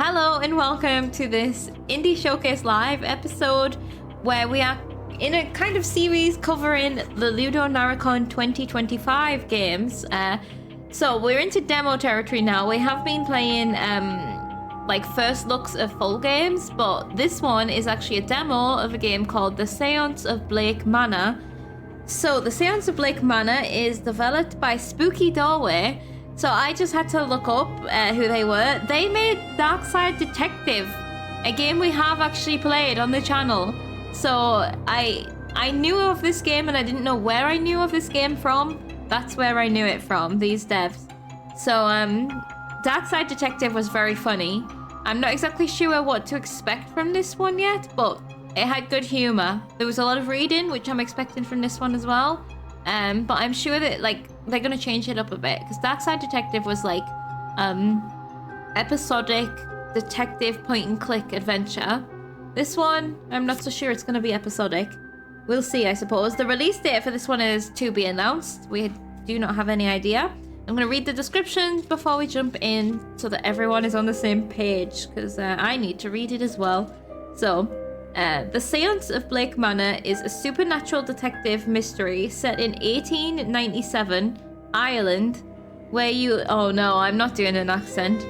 Hello and welcome to this Indie Showcase Live episode where we are in a kind of series covering the Ludo Naricon 2025 games. So we're into demo territory now. We have been playing like first looks of full games, but this one is actually a demo of a game called the Séance of Blake Manor. So the Séance of Blake Manor is developed by Spooky Doorway. So I just had to look up who they were. They made Dark Side Detective, a game we have actually played on the channel. So I knew of this game and I didn't know where I knew of this game from. That's where I knew it from, these devs. So Dark Side Detective was very funny. I'm not exactly sure what to expect from this one yet, but it had good humor. There was a lot of reading, which I'm expecting from this one as well. But I'm sure that they're gonna change it up a bit because Dark Side Detective was like episodic detective point and click adventure. This one, I'm not so sure it's gonna be episodic. We'll see, I suppose. The release date for this one is to be announced. We do not have any idea. I'm gonna read the description before we jump in so that everyone is on the same page because I need to read it as well. So. The Séance of Blake Manor is a supernatural detective mystery set in 1897, Ireland, where you... Oh no, I'm not doing an accent.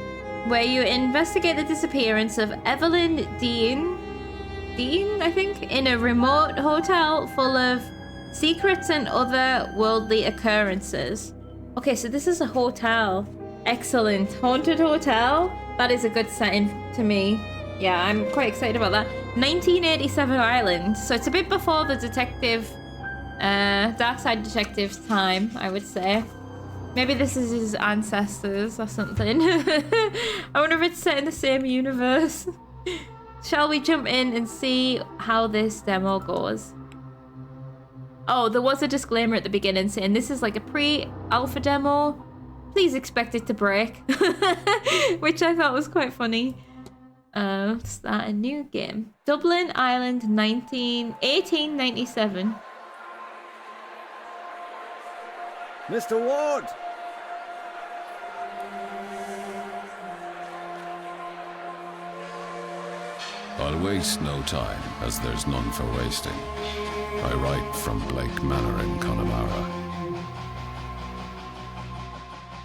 Where you investigate the disappearance of Evelyn Deane, I think, in a remote hotel full of secrets and other worldly occurrences. Okay, so this is a hotel. Excellent. Haunted hotel. That is a good setting to me. Yeah, I'm quite excited about that. 1987 Ireland, so it's a bit before the detective, Dark Side Detective's time, I would say. Maybe this is his ancestors or something. I wonder if it's set in the same universe. Shall we jump in and see how this demo goes? Oh, there was a disclaimer at the beginning saying this is like a pre-alpha demo. Please expect it to break. Which I thought was quite funny. Start a new game. Dublin, Ireland, 1897. Mr. Ward! I'll waste no time, as there's none for wasting. I write from Blake Manor in Connemara.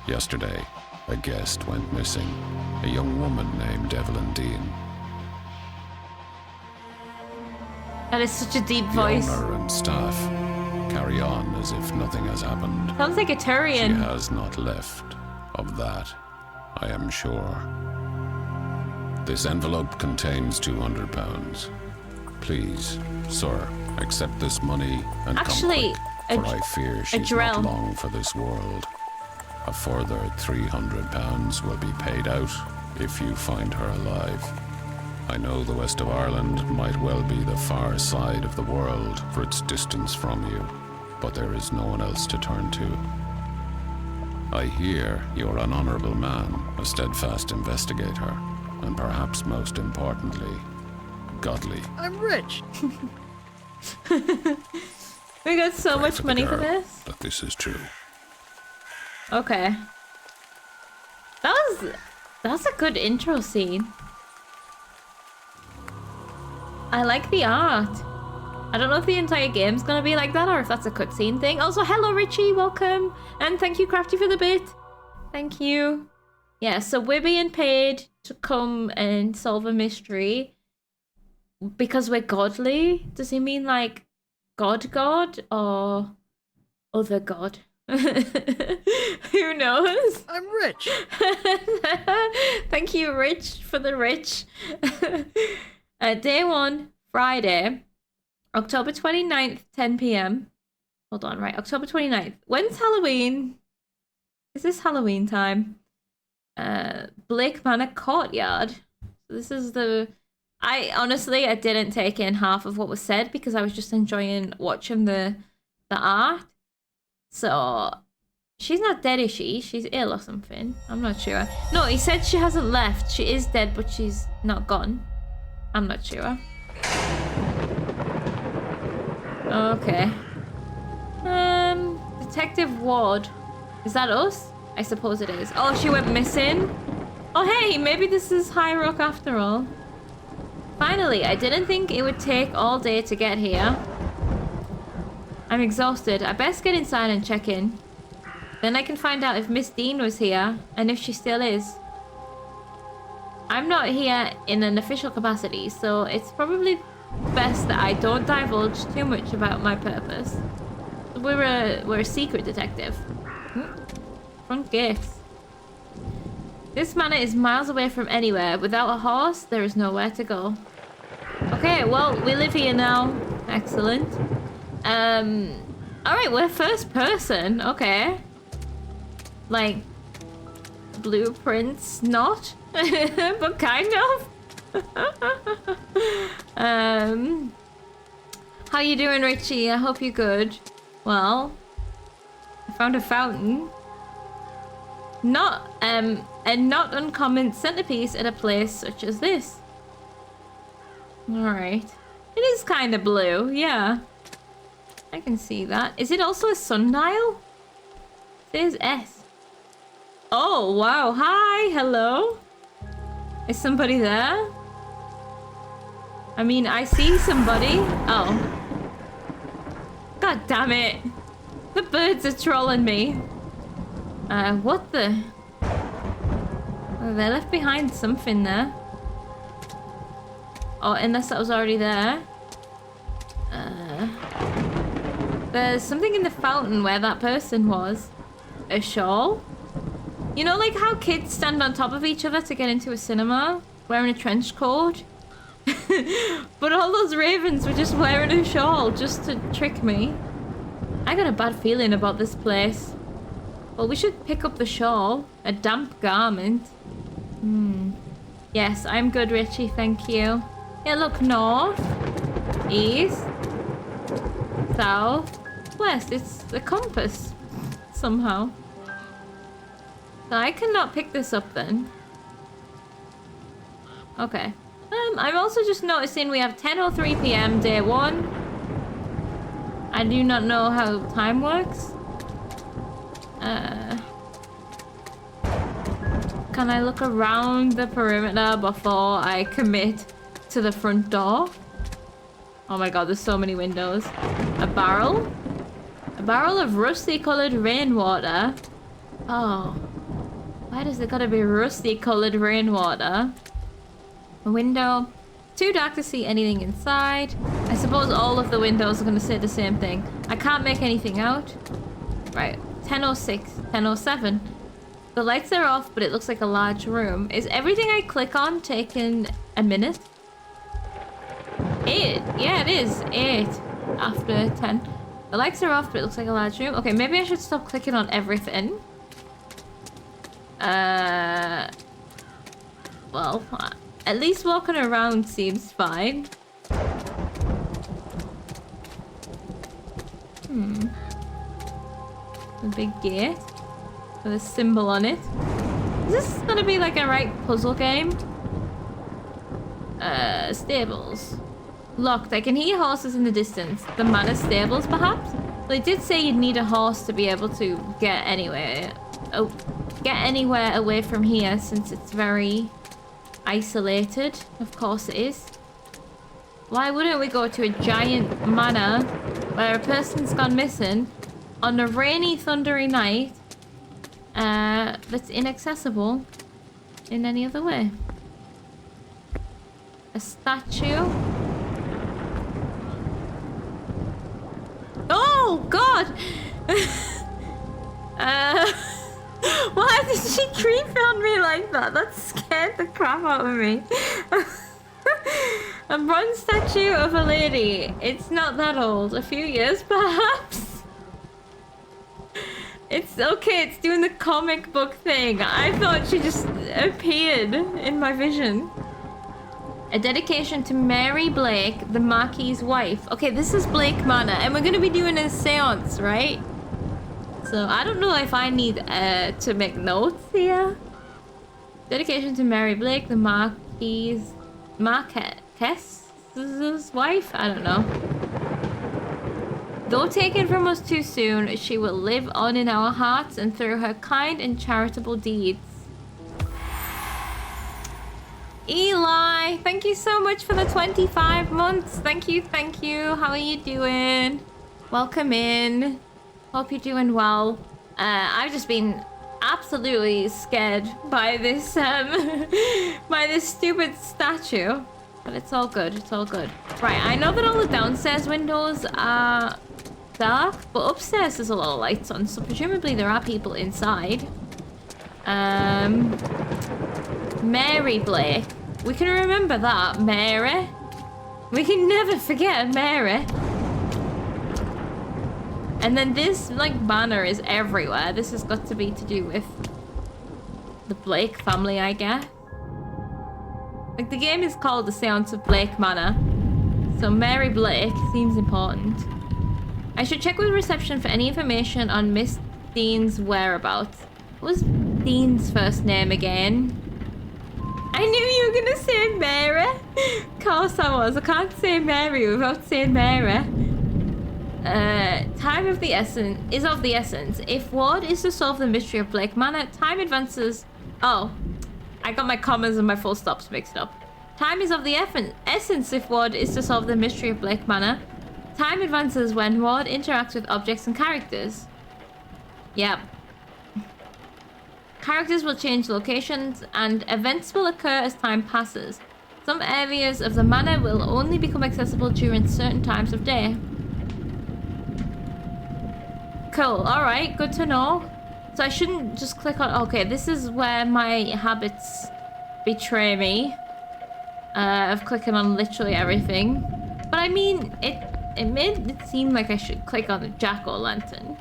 Yesterday, a guest went missing, a young woman named Evelyn Deane. That is such a deep voice. The owner and staff carry on as if nothing has happened. Sounds like a Turian. She has not left. Of that, I am sure. This envelope contains £200. Please, sir, accept this money and come quick, for I fear she's not long for this world. A further £300 will be paid out if you find her alive. I know the west of Ireland might well be the far side of the world for its distance from you, but there is no one else to turn to. I hear you're an honourable man, a steadfast investigator, and perhaps most importantly, godly. I'm rich! We got so much money for this. But this is true. Okay. That's a good intro scene. I like the art. I don't know if the entire game's gonna be like that or if that's a cutscene thing. Also, hello Richie, welcome. And thank you Crafty for the bit. Thank you. Yeah, so we're being paid to come and solve a mystery because we're godly. Does he mean like God or other God? Who knows? I'm rich. Thank you, Rich, for the rich. Day 1, Friday, October 29th, 10 p.m. Hold on, right, October 29th. When's Halloween? Is this Halloween time? Blake Manor Courtyard. So this is the... Honestly, I didn't take in half of what was said because I was just enjoying watching the art. So, she's not dead, is she? She's ill or something. I'm not sure. No, he said she hasn't left. She is dead, but she's not gone. I'm not sure. Okay. Detective Ward. Is that us? I suppose it is. Oh, she went missing? Oh hey, maybe this is High Rock after all. Finally, I didn't think it would take all day to get here. I'm exhausted. I best get inside and check in. Then I can find out if Miss Deane was here, and if she still is. I'm not here in an official capacity, so it's probably best that I don't divulge too much about my purpose. We're a secret detective. Front gates. This manor is miles away from anywhere. Without a horse, there is nowhere to go. Okay, well, we live here now. Excellent. Alright, we're first person. Okay. Like, blueprints, not? But kind of. How you doing, Richie? I hope you're good. Well, I found a fountain. A not uncommon centerpiece at a place such as this. Alright. It is kind of blue, yeah. I can see that. Is it also a sundial? It says S. Oh, wow. Hi, hello. Is somebody there? I mean, I see somebody. Oh. God damn it. The birds are trolling me. What the? Oh, they left behind something there. Oh, unless that was already there. There's something in the fountain where that person was. A shawl? You know, like how kids stand on top of each other to get into a cinema? Wearing a trench coat? But all those ravens were just wearing a shawl just to trick me. I got a bad feeling about this place. Well, we should pick up the shawl. A damp garment. Yes, I'm good, Richie, thank you. Yeah, look, north, east, south, west. It's the compass, somehow. So I cannot pick this up then. Okay. I'm also just noticing we have 10:03 p.m. day 1. I do not know how time works. Can I look around the perimeter before I commit to the front door? Oh my god, there's so many windows. A barrel? A barrel of rusty colored rainwater? Oh. Why does it gotta be rusty colored rainwater? A window. Too dark to see anything inside. I suppose all of the windows are gonna say the same thing. I can't make anything out. Right. 10:06. 10:07. The lights are off, but it looks like a large room. Is everything I click on taking a minute? 8. Yeah, it is. 8 after 10. The lights are off, but it looks like a large room. Okay, maybe I should stop clicking on everything. Well, at least walking around seems fine. A big gate with a symbol on it. Is this gonna be like a right puzzle game? Stables. Locked. I can hear horses in the distance. The manor stables, perhaps? They did say you'd need a horse to be able to get anywhere. Oh, get anywhere away from here since it's very isolated. Of course it is. Why wouldn't we go to a giant manor where a person's gone missing on a rainy, thundery night that's inaccessible in any other way? A statue? Oh, God! Why did she creep on me like that? That scared the crap out of me. A bronze statue of a lady. It's not that old. A few years, perhaps? It's okay, it's doing the comic book thing. I thought she just appeared in my vision. A dedication to Mary Blake, the Marquis's wife. Okay, this is Blake Manor, and we're going to be doing a seance, right? So I don't know if I need to make notes here. Dedication to Mary Blake, the Marquis's wife? I don't know. Though taken from us too soon, she will live on in our hearts and through her kind and charitable deeds. Eli, thank you so much for the 25 months. Thank you, thank you. How are you doing? Welcome in. Hope you're doing well. I've just been absolutely scared by this by this stupid statue. But it's all good, it's all good. Right, I know that all the downstairs windows are dark, but upstairs there's a lot of lights on, so presumably there are people inside. Mary Blake. We can remember that, Mary. We can never forget Mary. And then this, like, banner is everywhere. This has got to be to do with the Blake family, I guess. Like, the game is called the Séance of Blake Manor. So Mary Blake seems important. I should check with reception for any information on Miss Deane's whereabouts. What was Deane's first name again? I knew you were gonna say Mary. Of course I was. I can't say Mary without saying Mary. Time of the essence is of the essence. If Ward is to solve the mystery of Blake Manor, time advances. Oh, I got my commas and my full stops mixed up. Time is of the essence if Ward is to solve the mystery of Blake Manor. Time advances when Ward interacts with objects and characters. Yep. Characters will change locations and events will occur as time passes. Some areas of the manor will only become accessible during certain times of day. Cool, alright, good to know. So I shouldn't just click on... Okay, this is where my habits betray me. Of clicking on literally everything. But I mean, it made it seem like I should click on the jack-o'-lantern.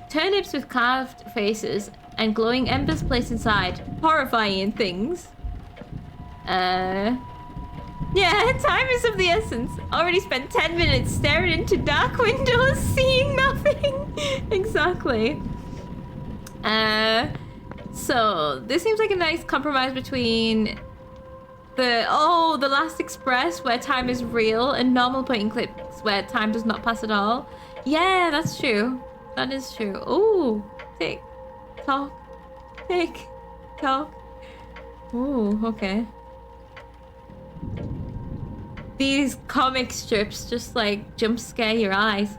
Turnips with carved faces and glowing embers placed inside. Horrifying things. Yeah, time is of the essence. Already spent 10 minutes staring into dark windows, seeing nothing. Exactly. So this seems like a nice compromise between the Last Express, where time is real, and normal point and clicks, where time does not pass at all. Yeah, that's true. That is true. Ooh, tick, tock, tick, tock. Ooh, okay. These comic strips just like jump scare your eyes.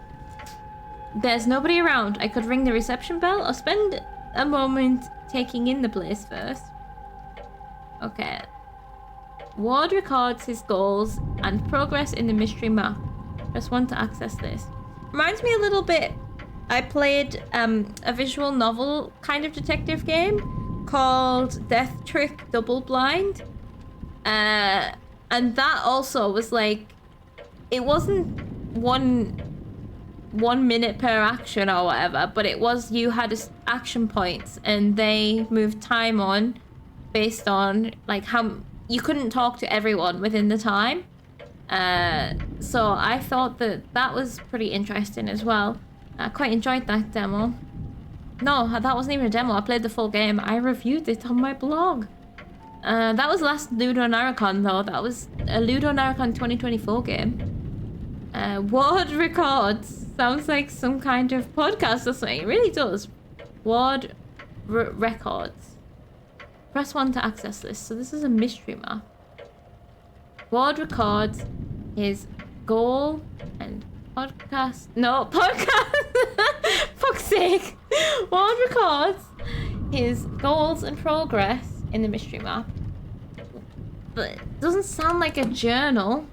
There's nobody around. I could ring the reception bell or spend a moment taking in the place first. Okay. Ward records his goals and progress in the mystery map. Press 1 to access this. Reminds me a little bit. I played a visual novel kind of detective game called Death Trick Double Blind. And that also was like, it wasn't one minute per action or whatever, but it was, you had action points and they moved time on based on like how you couldn't talk to everyone within the time. So I thought that was pretty interesting as well. I quite enjoyed that demo. No, that wasn't even a demo. I played the full game. I reviewed it on my blog. That was last Ludo Naricon though. That was a Ludo Naricon 2024 game. Ward Records. Sounds like some kind of podcast or something. It really does. Ward Records. Press 1 to access this. So this is a mystery map. Ward records his goal and podcast. No, podcast! Fuck's sake. Ward records his goals and progress in the mystery map. But it doesn't sound like a journal.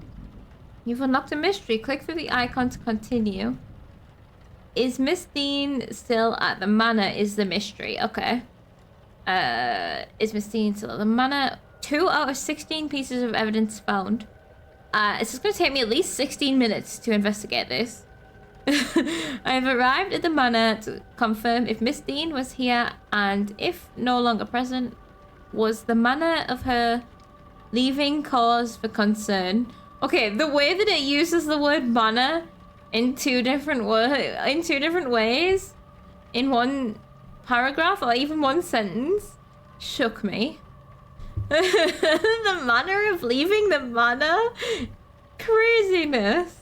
You've unlocked a mystery. Click through the icon to continue. Is Miss Deane still at the manor is the mystery. Okay. Is Miss Deane still at the manor? 2 out of 16 pieces of evidence found. It's just going to take me at least 16 minutes to investigate this. I have arrived at the manor to confirm if Miss Deane was here and if no longer present, was the manner of her leaving cause for concern. Okay, the way that it uses the word manner in two different ways in one paragraph or even one sentence shook me. The manner of leaving the manor? Craziness.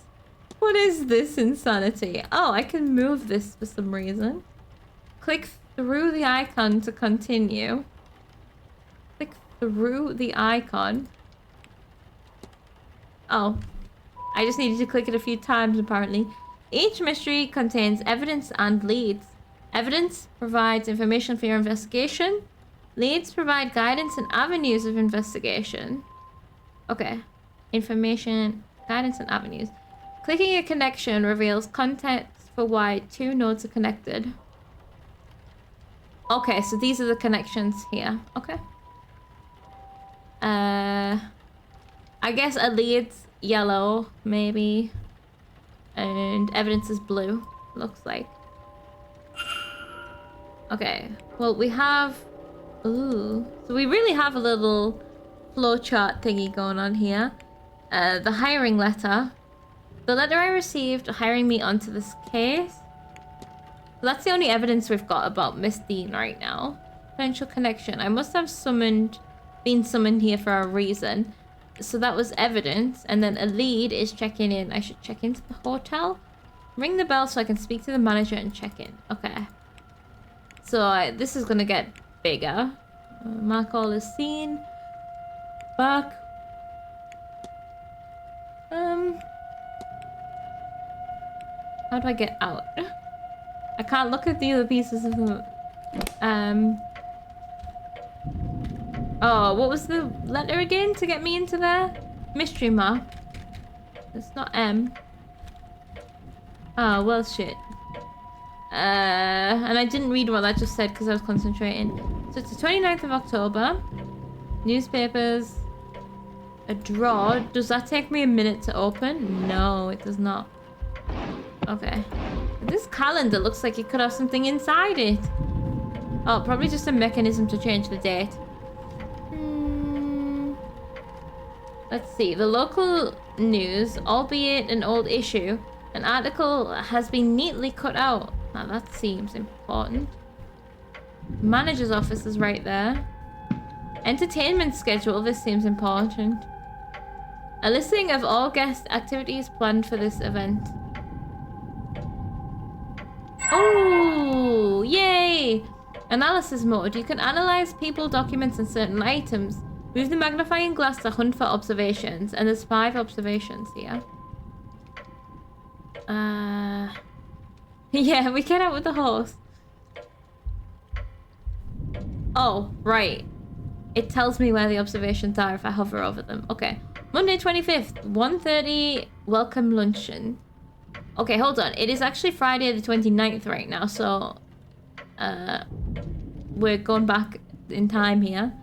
What is this insanity? Oh, I can move this for some reason. Click through the icon to continue. Click through the icon. Oh, I just needed to click it a few times apparently. Each mystery contains evidence and leads. Evidence provides information for your investigation. Leads provide guidance and avenues of investigation. Okay. Information, guidance, and avenues. Clicking a connection reveals context for why two nodes are connected. Okay, so these are the connections here. Okay. I guess a lead's yellow, maybe. And evidence is blue, looks like. Okay, well, we have... Ooh. So we really have a little flowchart thingy going on here. The hiring letter. The letter I received hiring me onto this case. So that's the only evidence we've got about Miss Deane right now. Potential connection. I must have been summoned here for a reason. So that was evidence. And then a lead is checking in. I should check into the hotel. Ring the bell so I can speak to the manager and check in. Okay. So this is going to get bigger. Mark all is seen. Back. How do I get out? I can't look at the other pieces of the... Oh, what was the letter again to get me into there? Mystery map. It's not M. Oh, well, shit. And I didn't read what that just said because I was concentrating. So it's the 29th of October. Newspapers. A drawer. Does that take me a minute to open? No, it does not. Okay. This calendar looks like it could have something inside it. Oh, probably just a mechanism to change the date. Let's see. The local news, albeit an old issue, an article has been neatly cut out. Now that seems important. Manager's office is right there. Entertainment schedule. This seems important. A listing of all guest activities planned for this event. Oh, yay! Analysis mode. You can analyze people, documents, and certain items. Move the magnifying glass to hunt for observations. And there's 5 observations here. Yeah, we get out with the horse. Oh, right. It tells me where the observations are if I hover over them. Okay. Monday 25th, 1:30, welcome luncheon. Okay, hold on. It is actually Friday the 29th right now, so... we're going back in time here.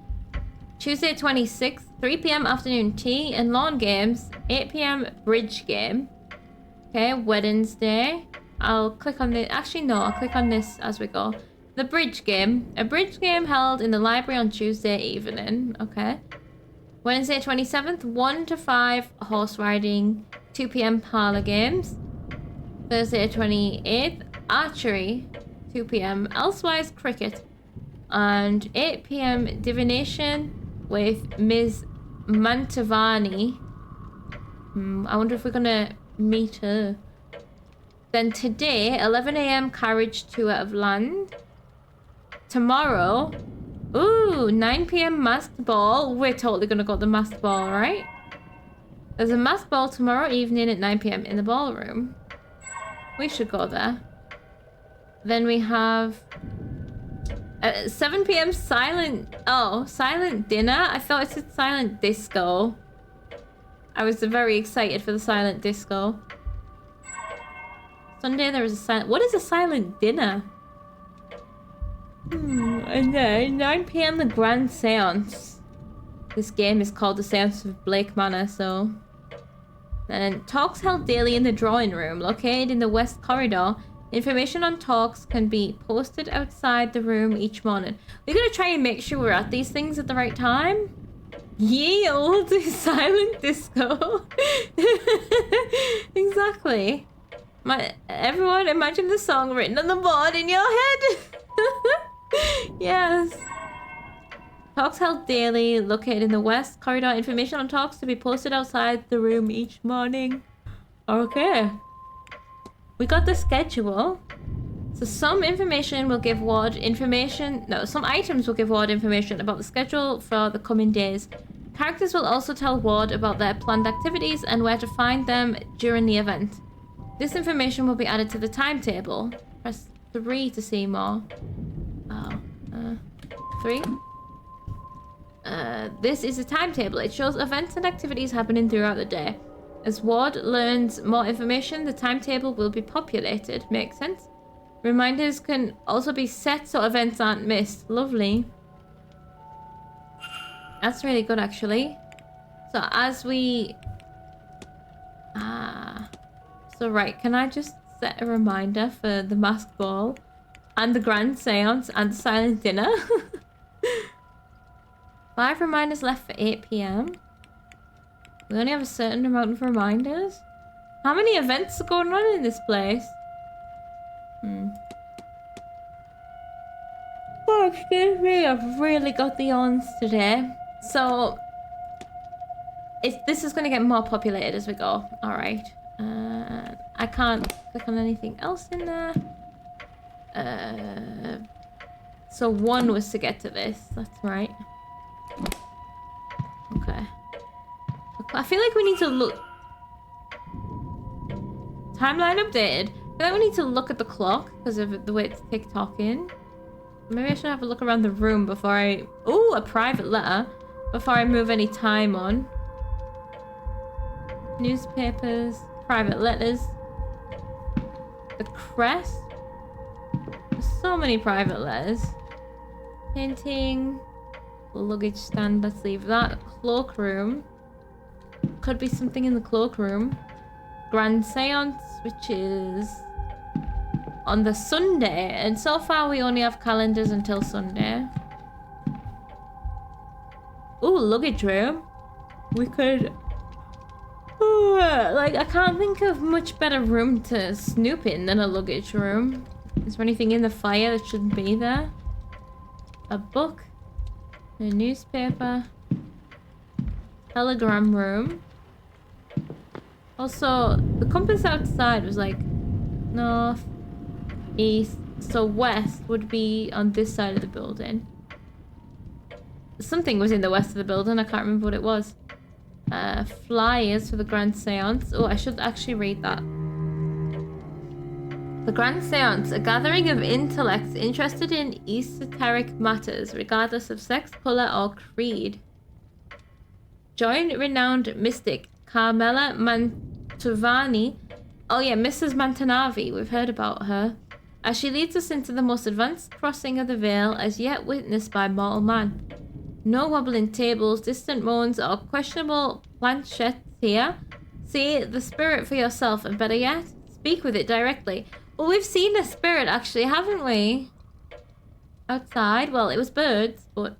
Tuesday 26th, 3 p.m. afternoon tea and lawn games. 8 p.m. bridge game. Okay, Wednesday. I'll click on the... Actually, no. I'll click on this as we go. The bridge game. A bridge game held in the library on Tuesday evening. Okay. Wednesday 27th, 1 to 5 horse riding. 2 p.m. parlor games. Thursday 28th, archery. 2 p.m. Elsewise cricket. And 8 p.m. divination with Ms. Mantavani. I wonder if we're gonna meet her. Then today, 11 a.m. carriage tour of land. Tomorrow, ooh, 9 p.m. masked ball. We're totally gonna go to the masked ball, right? There's a masked ball tomorrow evening at 9 p.m. in the ballroom. We should go there. Then we have 7 p.m. silent... Oh, silent dinner? I thought it said silent disco. I was very excited for the silent disco. Sunday there is a silent... What is a silent dinner? And then 9 p.m. the grand seance. This game is called the Séance of Blake Manor, so... And talks held daily in the drawing room, located in the west corridor. Information on talks can be posted outside the room each morning. We're gonna try and make sure we're at these things at the right time. Ye old silent disco. Exactly. Everyone imagine the song written on the board in your head. Yes. Talks held daily, located in the west corridor. Information on talks to be posted outside the room each morning. Okay. We got the schedule. So some information will give Ward information. No, some items will give Ward information about the schedule for the coming days. Characters will also tell Ward about their planned activities and where to find them during the event. This information will be added to the timetable. Press 3 to see more. Oh, 3? This is a timetable. It shows events and activities happening throughout the day. As Ward learns more information, the timetable will be populated. Makes sense? Reminders can also be set so events aren't missed. Lovely. That's really good, actually. So as we... So right, can I just set a reminder for the masked ball and the grand seance and the silent dinner? 5 reminders left for 8 PM. We only have a certain amount of reminders. How many events are going on in this place? Oh, excuse me, I've really got the yawns today. So, this is going to get more populated as we go. Alright. I can't click on anything else in there. So 1 was to get to this. That's right. Okay. I feel like we need to look... Timeline updated. I feel like we need to look at the clock because of the way it's tick-tocking. Maybe I should have a look around the room before I... Ooh, a private letter. Before I move any time on. Newspapers. Private letters. The crest. There's so many private letters. Painting. Luggage stand. Let's leave that. Cloakroom. Could be something in the cloakroom. Grand Seance, which is on the Sunday. And so far we only have calendars until Sunday. Ooh, luggage room. We could... Ooh, like, I can't think of much better room to snoop in than a luggage room. Is there anything in the fire that shouldn't be there? A book. A newspaper. Telegram room. Also, the compass outside was like north, east, so west would be on this side of the building. Something was in the west of the building, I can't remember what it was. Flyers for the Grand Seance. Oh, I should actually read that. The Grand Seance, a gathering of intellects interested in esoteric matters, regardless of sex, color, or creed. Join renowned mystic Carmela Mantovani. Oh yeah, Mrs. Mantanavi, we've heard about her. As she leads us into the most advanced crossing of the veil as yet witnessed by mortal man. No wobbling tables, distant moans, or questionable planchettes here. See the spirit for yourself, and better yet, speak with it directly. Well, we've seen a spirit actually, haven't we? Outside. Well, it was birds, but...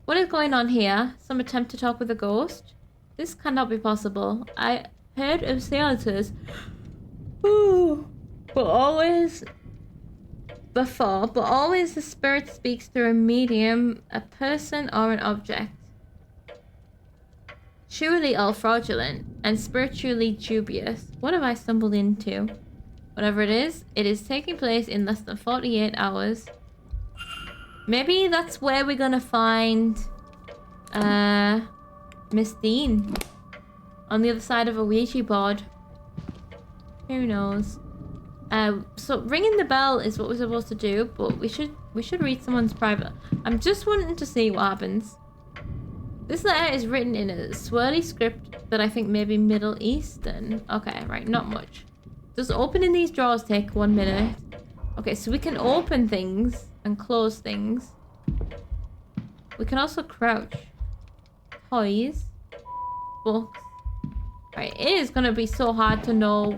What is going on here? Some attempt to talk with a ghost? This cannot be possible. I heard of seances. Ooh. But always the spirit speaks through a medium, a person, or an object. Surely all fraudulent and spiritually dubious. What have I stumbled into? Whatever it is taking place in less than 48 hours. Maybe that's where we're gonna find Miss Deane. On the other side of a Ouija board. Who knows? So ringing the bell is what we're supposed to do, but we should read someone's private. I'm just wanting to see what happens. This letter is written in a swirly script that I think may be Middle Eastern. Okay, right, not much. Does opening these drawers take 1 minute? Okay, so we can open things and close things. We can also crouch. Toys. Books. Right, it is gonna be so hard to know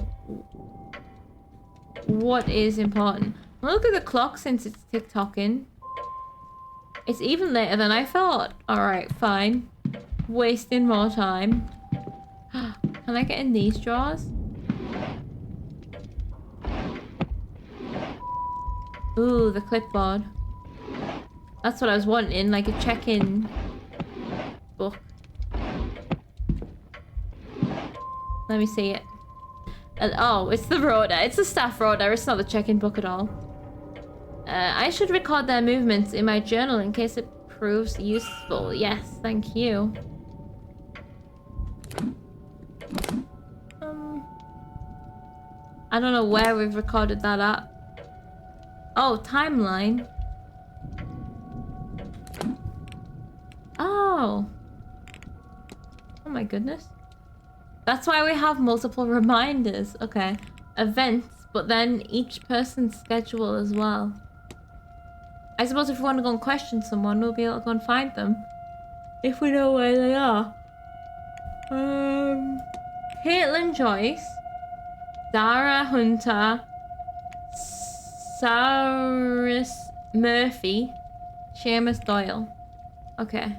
what is important. Look at the clock since it's tick-tocking. It's even later than I thought. Alright, fine. Wasting more time. Can I get in these drawers? Ooh, the clipboard. That's what I was wanting, like a check-in book. Let me see it. Oh, it's the rota. It's the staff rota. It's not the check-in book at all. I should record their movements in my journal in case it proves useful. Yes, thank you. I don't know where we've recorded that at. Oh, timeline. Oh. Oh my goodness. That's why we have multiple reminders. Okay. Events, but then each person's schedule as well. I suppose if we want to go and question someone, we'll be able to go and find them. If we know where they are. Caitlin Joyce. Dara Hunter. Cyrus Murphy. Seamus Doyle. Okay.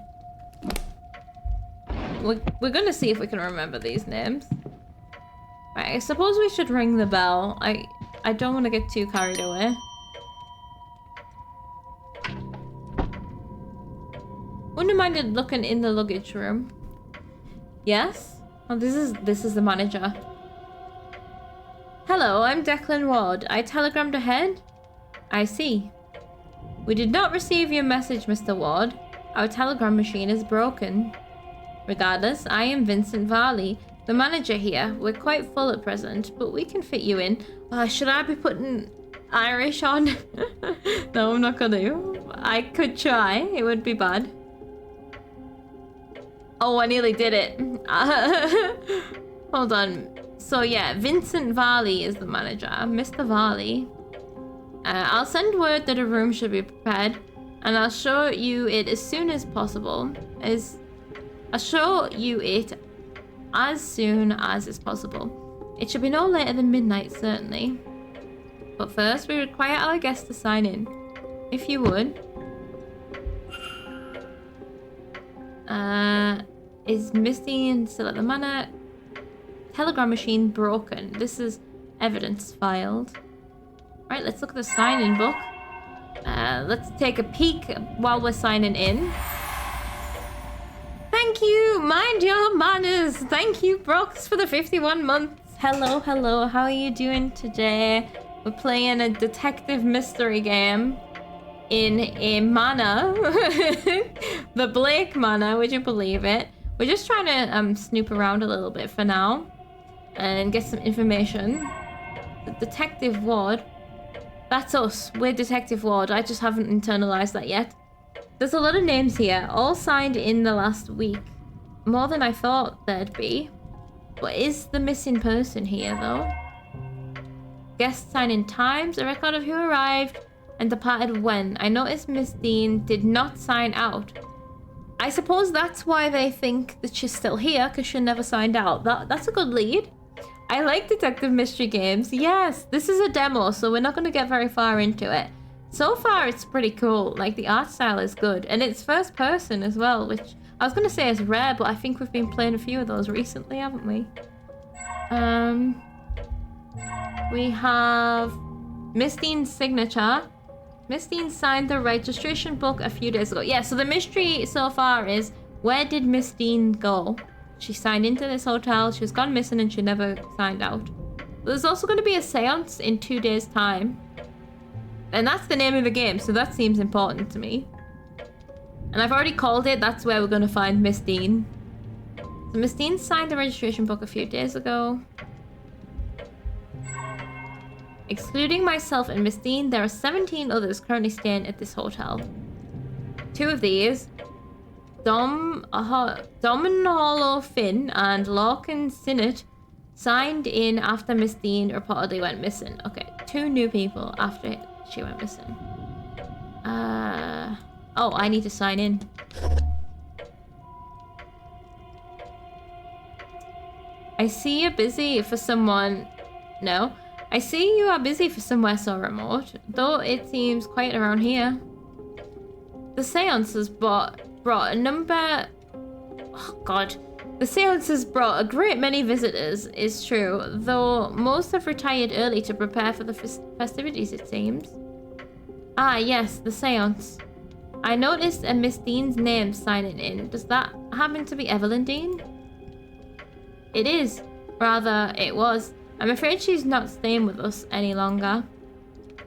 We're gonna see if we can remember these names. Right, I suppose we should ring the bell. I don't want to get too carried away. Wouldn't have minded looking in the luggage room. Yes? Oh, this is the manager. Hello, I'm Declan Ward. I telegrammed ahead? I see. We did not receive your message, Mr. Ward. Our telegram machine is broken. Regardless, I am Vincent Varley, the manager here. We're quite full at present, but we can fit you in. Should I be putting Irish on? No, I'm not gonna. I could try. It would be bad. Oh, I nearly did it. Hold on. So yeah, Vincent Varley is the manager. Mr. Varley. I'll send word that a room should be prepared, and I'll show you it as soon as possible. I'll show you it as soon as is possible. It should be no later than midnight, certainly. But first, we require our guests to sign in. If you would. Is Miss Deane still at the manor? Telegram machine broken. This is evidence filed. Right, let's look at the sign-in book. Let's take a peek while we're signing in. Thank you! Mind your manners! Thank you, Brox, for the 51 months. Hello, hello. How are you doing today? We're playing a detective mystery game in a manor. The Blake Manor, would you believe it? We're just trying to snoop around a little bit for now and get some information. The Detective Ward. That's us. We're Detective Ward. I just haven't internalized that yet. There's a lot of names here, all signed in the last week. More than I thought there'd be. But is the missing person here, though? Guest sign-in times, a record of who arrived and departed when. I noticed Miss Deane did not sign out. I suppose that's why they think that she's still here, because she never signed out. That's a good lead. I like detective mystery games. Yes, this is a demo, so we're not going to get very far into it. So far, it's pretty cool. Like, the art style is good. And it's first person as well, which I was going to say is rare, but I think we've been playing a few of those recently, haven't we? We have Miss Deane's signature. Miss Deane signed the registration book a few days ago. Yeah, so the mystery so far is, where did Miss Deane go? She signed into this hotel, she was gone missing, and she never signed out. There's also going to be a seance in 2 days' time. And that's the name of the game, so that seems important to me. And I've already called it, that's where we're going to find Miss Deane. So Miss Deane signed the registration book a few days ago. Excluding myself and Miss Deane, there are 17 others currently staying at this hotel. 2 of these, Dom Hollow Finn and Larkin Sinnott, signed in after Miss Deane reportedly went missing. Okay, 2 new people after she went missing. Oh, I need to sign in. I see you're busy for someone... No. I see you are busy for somewhere so remote, though it seems quiet around here. The seances brought a number... Oh, God. The seances brought a great many visitors, is true, though most have retired early to prepare for the festivities, it seems. Ah, yes, the seance. I noticed a Miss Deane's name signing in. Does that happen to be Evelyn Deane? It is. Rather, it was. I'm afraid she's not staying with us any longer.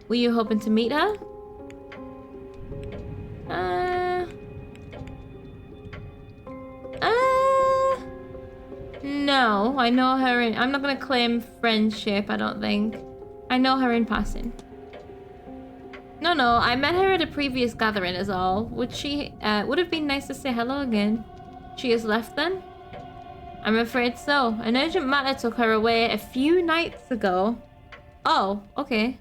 Were you hoping to meet her? No, I know her in... I'm not gonna claim friendship, I don't think. I know her in passing. No, I met her at a previous gathering is all. Would have been nice to say hello again. She has left then? I'm afraid so. An urgent matter took her away a few nights ago. Oh, okay.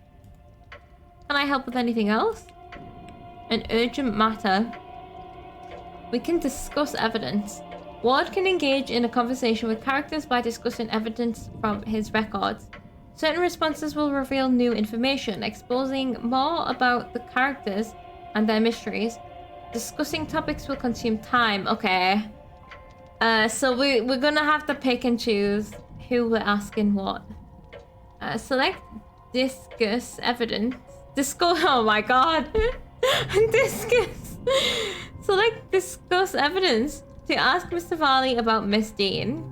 Can I help with anything else? An urgent matter. We can discuss evidence. Ward can engage in a conversation with characters by discussing evidence from his records. Certain responses will reveal new information, exposing more about the characters and their mysteries. Discussing topics will consume time. Okay. So we're gonna have to pick and choose who we're asking what. Select discuss evidence. Oh my god. Discuss. Select discuss evidence to ask Mr. Varley about Miss Deane.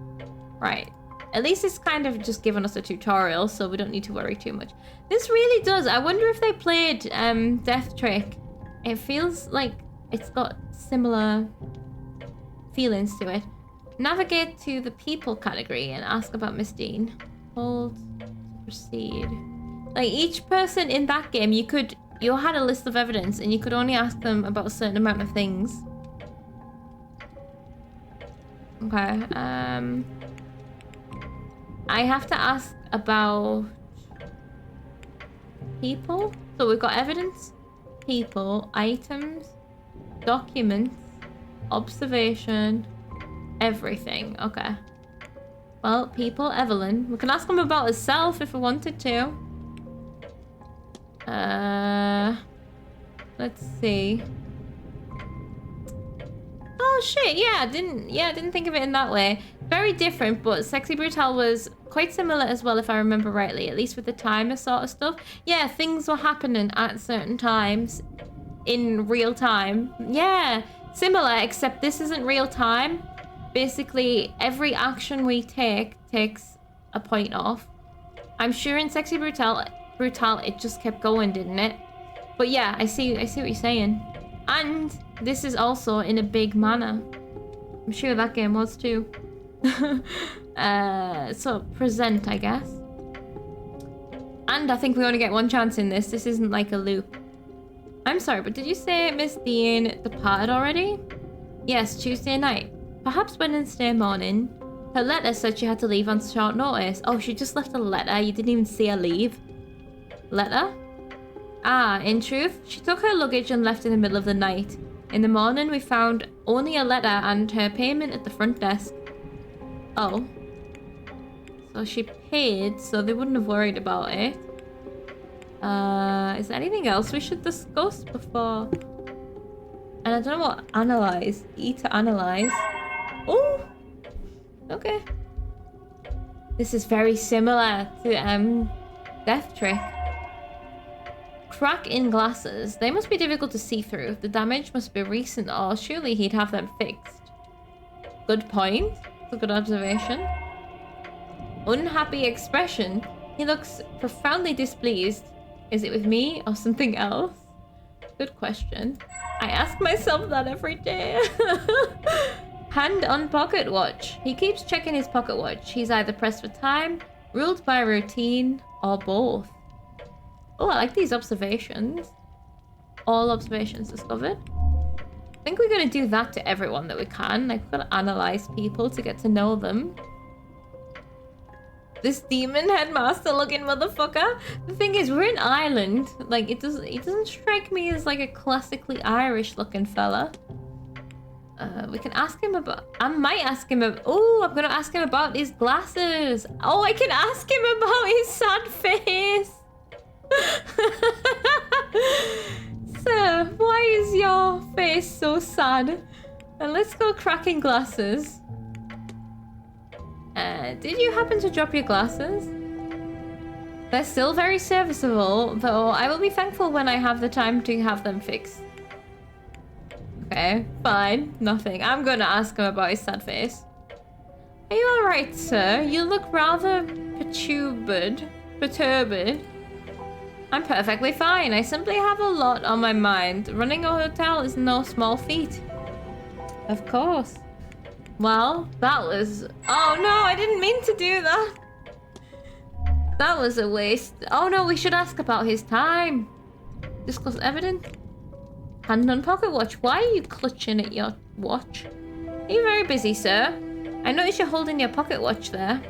Right. At least it's kind of just given us a tutorial, so we don't need to worry too much. This really does. I wonder if they played Death Trick. It feels like it's got similar feelings to it. Navigate to the people category and ask about Miss Deane. Hold to proceed. Like each person in that game, you had a list of evidence and you could only ask them about a certain amount of things. Okay, I have to ask about people. So we've got evidence, people, items, documents, observation, everything. Okay. Well, people, Evelyn. We can ask him about herself if we wanted to. Let's see. Oh shit, yeah, I didn't think of it in that way. Very different, but Sexy Brutal was quite similar as well, if I remember rightly, at least with the timer sort of stuff. Yeah, things were happening at certain times in real time. Yeah, similar, except this isn't real time. Basically, every action we take takes a point off. I'm sure in Sexy Brutal, it just kept going, didn't it? But yeah, I see what you're saying. And this is also in a big manor. I'm sure that game was too. So present, I guess. And I think we only get one chance in this. This isn't like a loop. I'm sorry, but did you say Miss Deane departed already? Yes, Tuesday night. Perhaps Wednesday morning. Her letter said she had to leave on short notice. Oh, she just left a letter. You didn't even see her leave. Letter? Ah, in truth, she took her luggage and left in the middle of the night. In the morning, we found only a letter and her payment at the front desk. Oh. So she paid, so they wouldn't have worried about it. Is there anything else we should discuss before? And I don't know what analyze. E to analyze. Oh! Okay. This is very similar to Death Trick. Crack in glasses. They must be difficult to see through. The damage must be recent, or surely he'd have them fixed. Good point. It's a good observation. Unhappy expression. He looks profoundly displeased. Is it with me or something else? Good question. I ask myself that every day. Hand on pocket watch. He keeps checking his pocket watch. He's either pressed for time, ruled by routine, or both. Oh, I like these observations. All observations discovered. I think we're going to do that to everyone that we can. Like, we've got to analyze people to get to know them. This demon headmaster looking motherfucker. The thing is, we're in Ireland. Like, it doesn't strike me as like a classically Irish looking fella. We can ask him about... I might ask him about... Oh, I'm going to ask him about his glasses. Oh, I can ask him about his sad face. Sir, why is your face so sad? And let's go cracking glasses. Did you happen to drop your glasses? They're still very serviceable, though I will be thankful when I have the time to have them fixed. Okay, fine, nothing. I'm gonna ask him about his sad face. Are you alright, sir? You look rather perturbed. I'm perfectly fine. I simply have a lot on my mind. Running a hotel is no small feat. Of course. Well, that was... Oh no, I didn't mean to do that. That was a waste. Oh no, we should ask about his time. Discuss evidence. Hand on pocket watch. Why are you clutching at your watch? Are you very busy, sir? I notice you're holding your pocket watch there.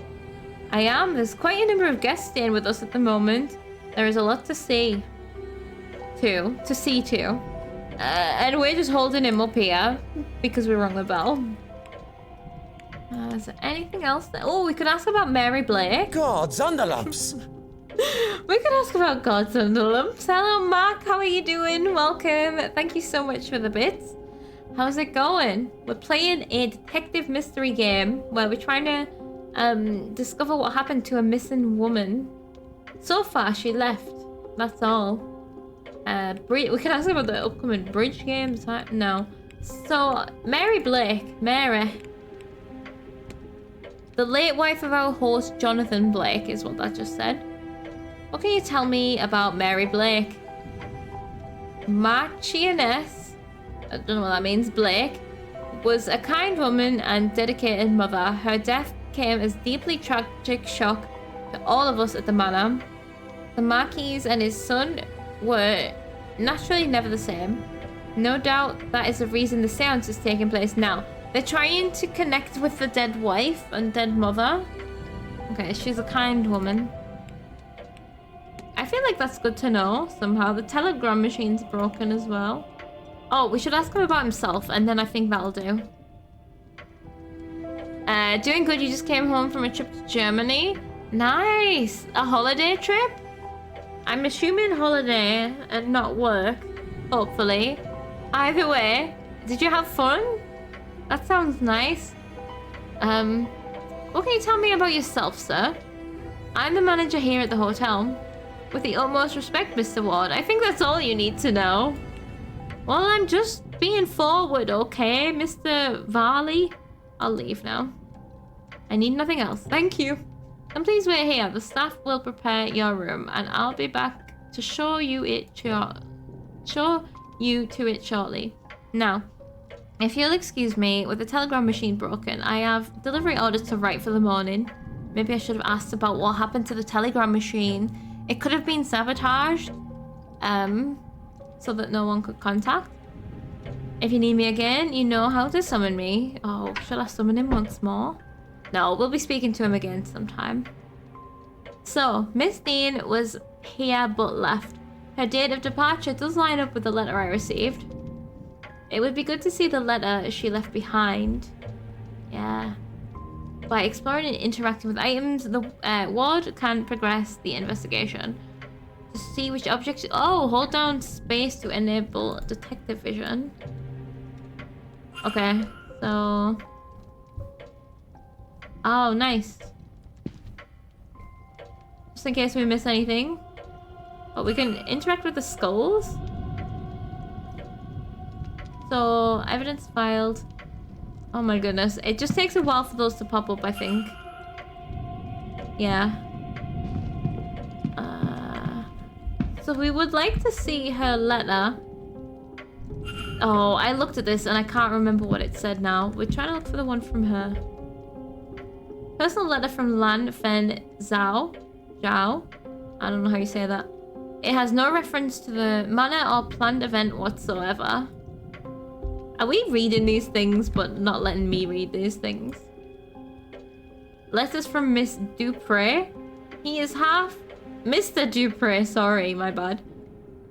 I am. There's quite a number of guests staying with us at the moment. There is a lot to see. To see to. And we're just holding him up here because we rung the bell. Is there anything else? Oh, we could ask about Mary Blake. Gods underlumps. We could ask about Gods Underlumps. Hello, Mark. How are you doing? Welcome. Thank you so much for the bits. How's it going? We're playing a detective mystery game where we're trying to discover what happened to a missing woman. So far, she left. That's all. We can ask about the upcoming bridge games. No. So, Mary Blake. Mary. The late wife of our host, Jonathan Blake, is what that just said. What can you tell me about Mary Blake? Marchioness, I don't know what that means, Blake, was a kind woman and dedicated mother. Her death came as deeply tragic shock to all of us at the manor. The Marquis and his son were naturally never the same. No doubt that is the reason the seance is taking place now. They're trying to connect with the dead wife and dead mother. Okay, she's a kind woman. I feel like that's good to know somehow. The telegram machine's broken as well. Oh, we should ask him about himself and then I think that'll do. Doing good. You just came home from a trip to Germany. Nice. A holiday trip? I'm assuming holiday and not work. Hopefully. Either way, did you have fun? That sounds nice. What can you tell me about yourself, sir? I'm the manager here at the hotel. With the utmost respect, Mr. Ward. I think that's all you need to know. Well, I'm just being forward, okay, Mr. Varley? I'll leave now. I need nothing else. Thank you. And please wait here. The staff will prepare your room, and I'll be back to show you to it shortly. Now, if you'll excuse me, with the telegram machine broken, I have delivery orders to write for the morning. Maybe I should have asked about what happened to the telegram machine. It could have been sabotaged, so that no one could contact. If you need me again, you know how to summon me. Oh, shall I summon him once more? No, we'll be speaking to him again sometime. So, Miss Deane was here but left. Her date of departure does line up with the letter I received. It would be good to see the letter she left behind. Yeah. By exploring and interacting with items, the ward can progress the investigation. To see which objects... Oh, hold down space to enable detective vision. Okay, so... Oh, nice. Just in case we miss anything. Oh, we can interact with the skulls. So, evidence filed. Oh my goodness. It just takes a while for those to pop up, I think. Yeah. So we would like to see her letter. Oh, I looked at this and I can't remember what it said now. We're trying to look for the one from her. Personal letter from Lan Fen Zhao. Zhao? I don't know how you say that. It has no reference to the manor or planned event whatsoever. Are we reading these things but not letting me read these things? Letters from Miss Dupre. He is half... Mr. Dupre, sorry, my bad.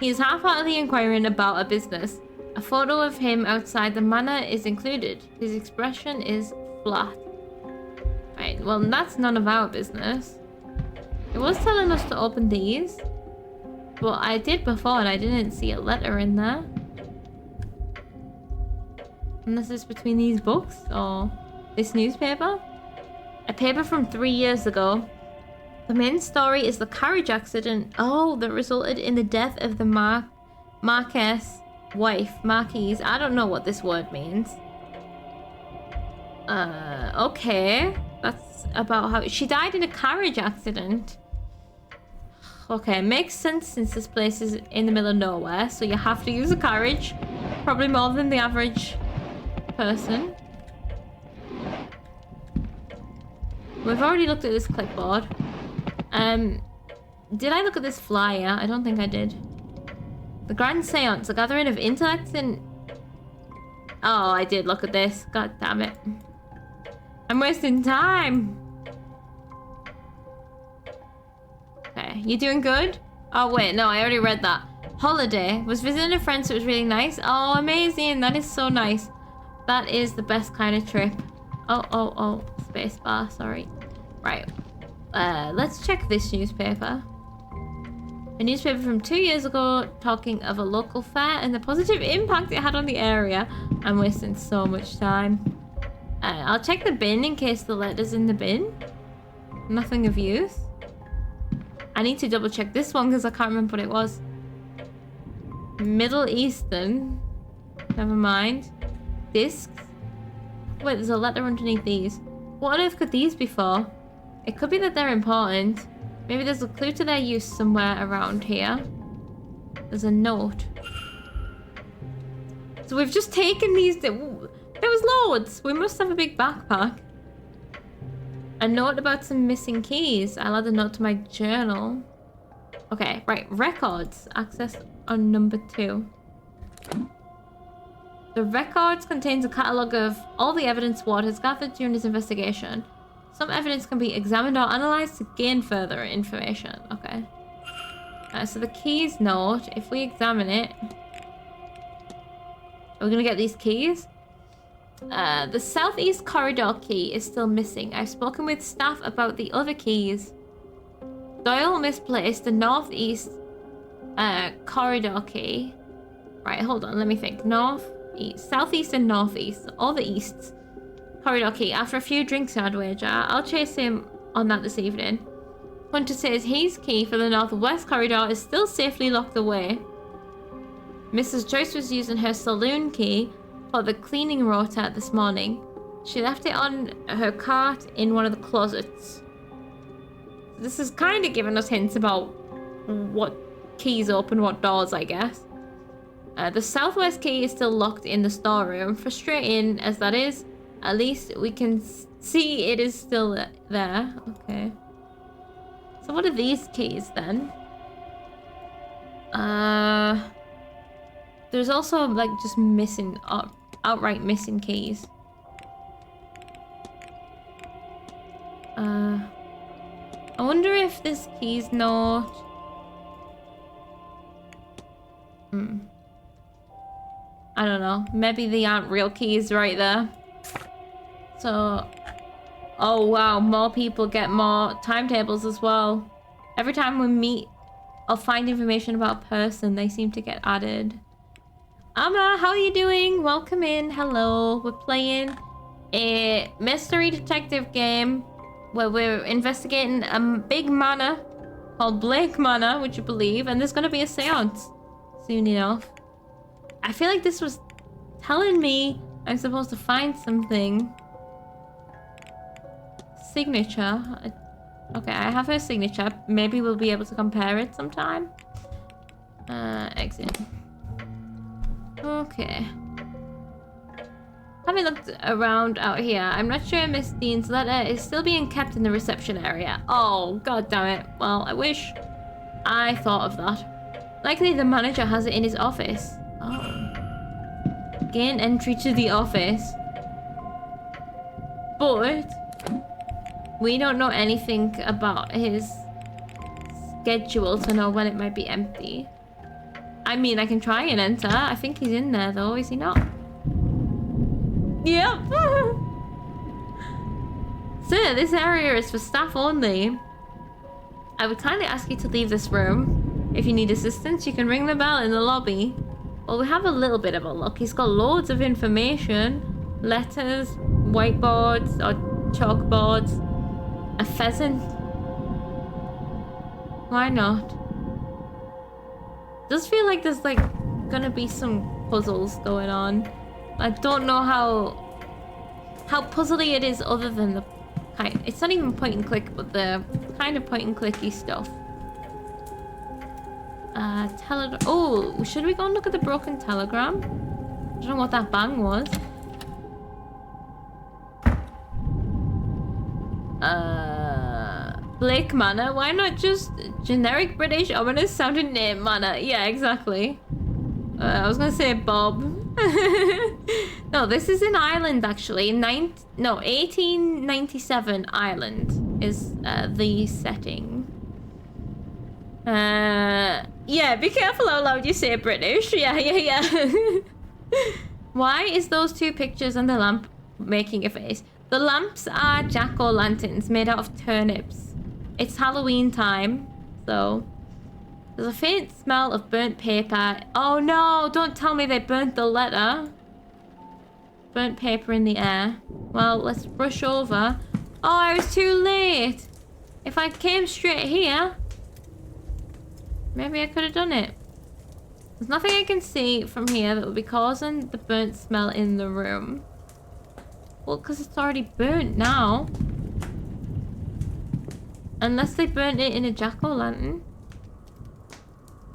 He is half-heartedly inquiring about a business. A photo of him outside the manor is included. His expression is flat. Right, well, that's none of our business. It was telling us to open these. But I did before and I didn't see a letter in there. Unless it's between these books or this newspaper. A paper from 3 years ago. The main story is the carriage accident. Oh, that resulted in the death of the Marquess wife. Marquise. I don't know what this word means. Okay. That's about how... She died in a carriage accident. Okay, makes sense since this place is in the middle of nowhere, so you have to use a carriage. Probably more than the average person. We've already looked at this clipboard. Did I look at this flyer? I don't think I did. The Grand Séance, a gathering of intellects and... Oh, I did look at this. God damn it. I'm wasting time. Okay, you doing good? Oh, wait, no, I already read that. Holiday. Was visiting a friend, so it was really nice. Oh, amazing. That is so nice. That is the best kind of trip. Oh. Space bar, sorry. Right. Let's check this newspaper. A newspaper from 2 years ago talking of a local fair and the positive impact it had on the area. I'm wasting so much time. I'll check the bin in case the letter's in the bin. Nothing of use. I need to double check this one because I can't remember what it was. Middle Eastern. Never mind. Discs. Wait, there's a letter underneath these. What on earth could these be for? It could be that they're important. Maybe there's a clue to their use somewhere around here. There's a note. So we've just taken these... There was loads. We must have a big backpack. A note about some missing keys. I'll add a note to my journal. Okay, right. Records. Access on number 2. The records contains a catalogue of all the evidence Ward has gathered during his investigation. Some evidence can be examined or analysed to gain further information. Okay. So the keys note, if we examine it... Are we going to get these keys? The southeast corridor key is still missing. I've spoken with staff about the other keys. Doyle misplaced the northeast corridor key. Right, hold on, let me think. Northeast, southeast and northeast, all the easts. Corridor key. After a few drinks, I'd wager. I'll chase him on that this evening. Hunter says his key for the northwest corridor is still safely locked away. Mrs. Joyce was using her saloon key for the cleaning rota this morning. She left it on her cart in one of the closets. This is kind of giving us hints about what keys open what doors, I guess. The southwest key is still locked in the storeroom. Frustrating as that is, at least we can see it is still there. Okay. So what are these keys then? There's also like just missing, outright missing keys. I wonder if this key's not... I don't know. Maybe they aren't real keys right there. So... Oh wow, more people get more timetables as well. Every time we meet or find information about a person, they seem to get added. Amma, how are you doing? Welcome in. Hello. We're playing a mystery detective game where we're investigating a big manor called Blake Manor, would you believe? And there's going to be a seance soon enough. I feel like this was telling me I'm supposed to find something. Signature. Okay, I have her signature. Maybe we'll be able to compare it sometime. Exit. Okay. Having looked around out here, I'm not sure Miss Deane's letter is still being kept in the reception area. Oh, god damn it. Well, I wish I thought of that. Likely the manager has it in his office. Oh. Gain entry to the office. But we don't know anything about his schedule to know when it might be empty. I mean, I can try and enter. I think he's in there though, is he not? Yep. Sir, this area is for staff only. I would kindly ask you to leave this room. If you need assistance, you can ring the bell in the lobby. Well, we have a little bit of a look. He's got loads of information. Letters, whiteboards or chalkboards. A pheasant. Why not? Does feel like there's like gonna be some puzzles going on. I don't know how puzzly it is other than the kind. It's not even point and click, but the kind of point and clicky stuff. Oh, should we go and look at the broken telegram? I don't know what that bang was. Blake Manor. Why not just generic British ominous sounding name Manor? Yeah, exactly. I was gonna say Bob. No, this is in Ireland actually. 1897 Ireland is the setting. Yeah, be careful how loud you say British. Yeah. Why is those two pictures and the lamp making a face? The lamps are jack-o'-lanterns made out of turnips. It's Halloween time, so there's a faint smell of burnt paper. Oh no, don't tell me they burnt the letter. Burnt paper in the air. Well, let's brush over. Oh, I was too late. If I came straight here, maybe I could have done it. There's nothing I can see from here that would be causing the burnt smell in the room. Well, because it's already burnt now. Unless they burnt it in a jack-o'-lantern.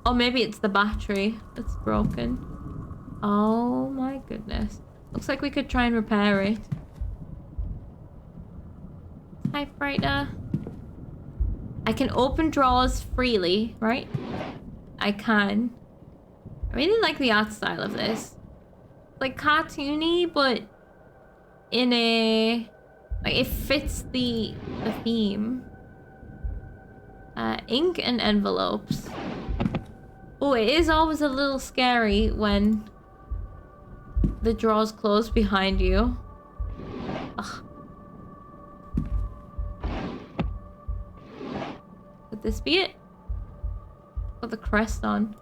Or maybe it's the battery that's broken. Oh my goodness. Looks like we could try and repair it. Typewriter. I can open drawers freely, right? I can. I really like the art style of this. Like cartoony, but in a... like it fits the theme. Ink and envelopes. Oh, it is always a little scary when the drawers close behind you. Ugh. Could this be it? Got the crest on.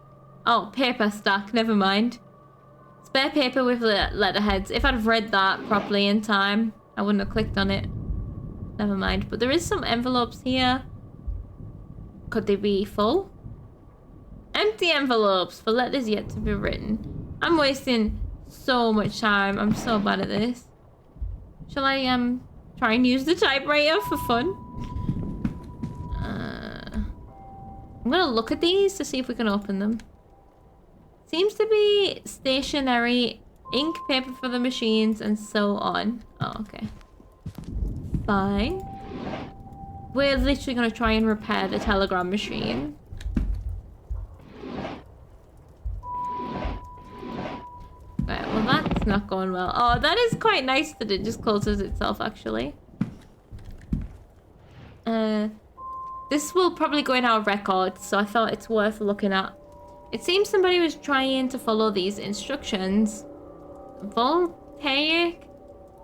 Oh, paper stack. Never mind. Spare paper with letterheads. If I'd have read that properly in time, I wouldn't have clicked on it. Never mind. But there is some envelopes here. Could they be full? Empty envelopes for letters yet to be written. I'm wasting so much time. I'm so bad at this. Shall I try and use the typewriter for fun? I'm gonna look at these to see if we can open them. Seems to be stationery, ink, paper for the machines, and so on. Oh, okay. Fine. We're literally gonna try and repair the telegram machine. Right, well that's not going well. Oh, that is quite nice that it just closes itself, actually. This will probably go in our records, so I thought it's worth looking at. It seems somebody was trying to follow these instructions. Voltaic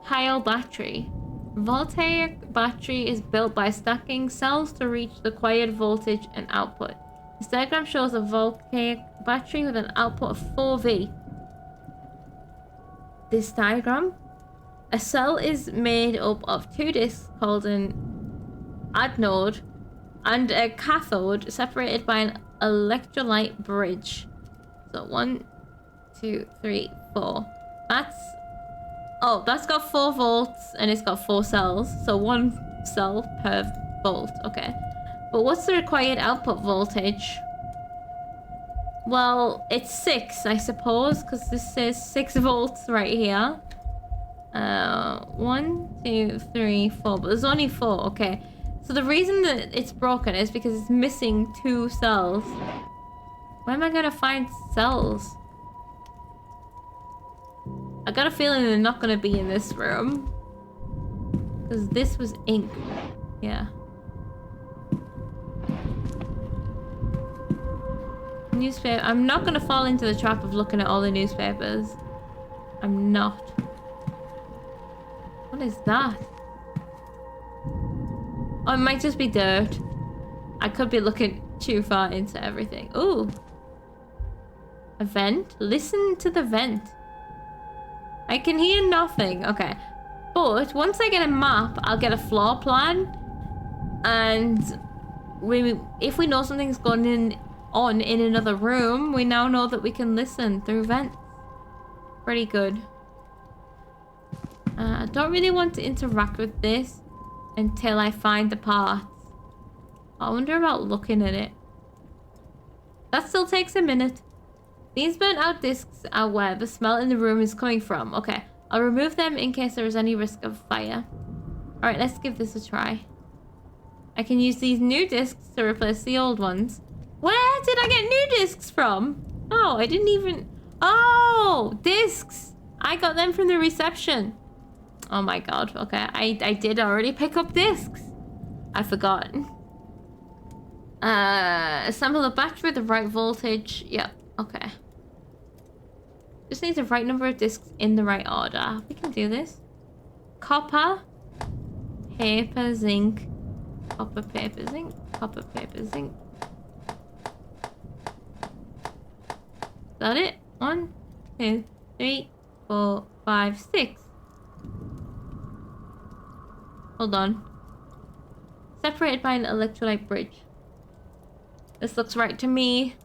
pile battery. Voltaic battery is built by stacking cells to reach the required voltage and output. This diagram shows a voltaic battery with an output of 4V. This diagram, a cell is made up of two discs called an anode and a cathode separated by an electrolyte bridge. So 1, 2, 3, 4. That's got 4 volts and it's got 4 cells. So 1 cell per volt. Okay. But what's the required output voltage? Well, it's 6, I suppose, because this says 6 volts right here. 1, 2, 3, 4. But there's only 4. Okay. So the reason that it's broken is because it's missing 2 cells. Where am I gonna find cells? I got a feeling they're not gonna be in this room. Because this was ink. Yeah. Newspaper. I'm not gonna fall into the trap of looking at all the newspapers. I'm not. What is that? Oh, it might just be dirt. I could be looking too far into everything. Ooh. A vent? Listen to the vent. I can hear nothing. Okay. But once I get a map, I'll get a floor plan. And if we know something's going on in another room, we now know that we can listen through vents. Pretty good. I don't really want to interact with this until I find the parts. I wonder about looking at it. That still takes a minute. These burnt out discs are where the smell in the room is coming from. Okay, I'll remove them in case there is any risk of fire. Alright, let's give this a try. I can use these new discs to replace the old ones. Where did I get new discs from? Oh, I didn't even... Oh, discs! I got them from the reception. Oh my god, okay. I did already pick up discs. I forgot. Assemble a battery with the right voltage. Yep, okay. Just need the right number of discs in the right order. We can do this. Copper, paper, zinc. Copper, paper, zinc. Copper, paper, zinc. Is that it? 1, 2, 3, 4, 5, 6. Hold on. Separated by an electrolyte bridge. This looks right to me.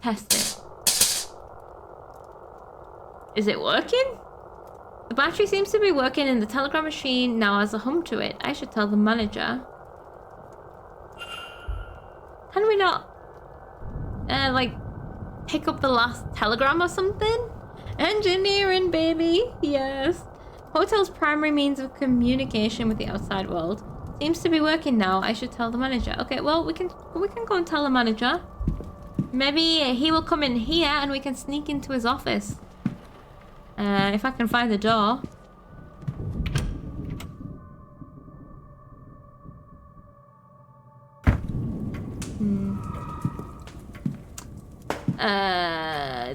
Test it. Is it working? The battery seems to be working and the telegram machine now has a hum to it. I should tell the manager. Can we not, like, pick up the last telegram or something? Engineering, baby. Yes. Hotel's primary means of communication with the outside world seems to be working now. I should tell the manager. Okay, well, we can go and tell the manager. Maybe he will come in here and we can sneak into his office. If I can find the door.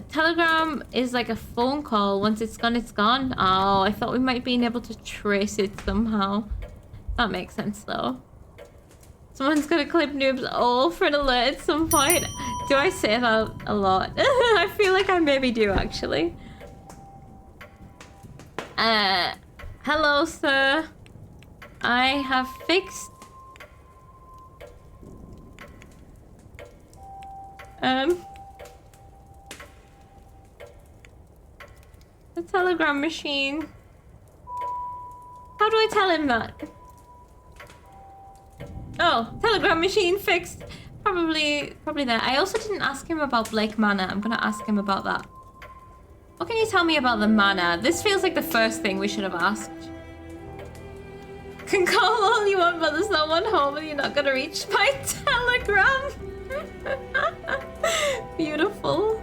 Telegram is like a phone call. Once it's gone, it's gone. Oh, I thought we might be able to trace it somehow. That makes sense though. Someone's gonna clip Noob's all for an alert at some point. Do I say that a lot? I feel like I maybe do actually. Hello, sir. I have fixed... the telegram machine. How do I tell him that? Oh, telegram machine fixed. Probably there. I also didn't ask him about Blake Manor. I'm gonna ask him about that. What can you tell me about the manor? This feels like the first thing we should have asked. Can call all you want, but there's no one home and you're not gonna reach my telegram. Beautiful.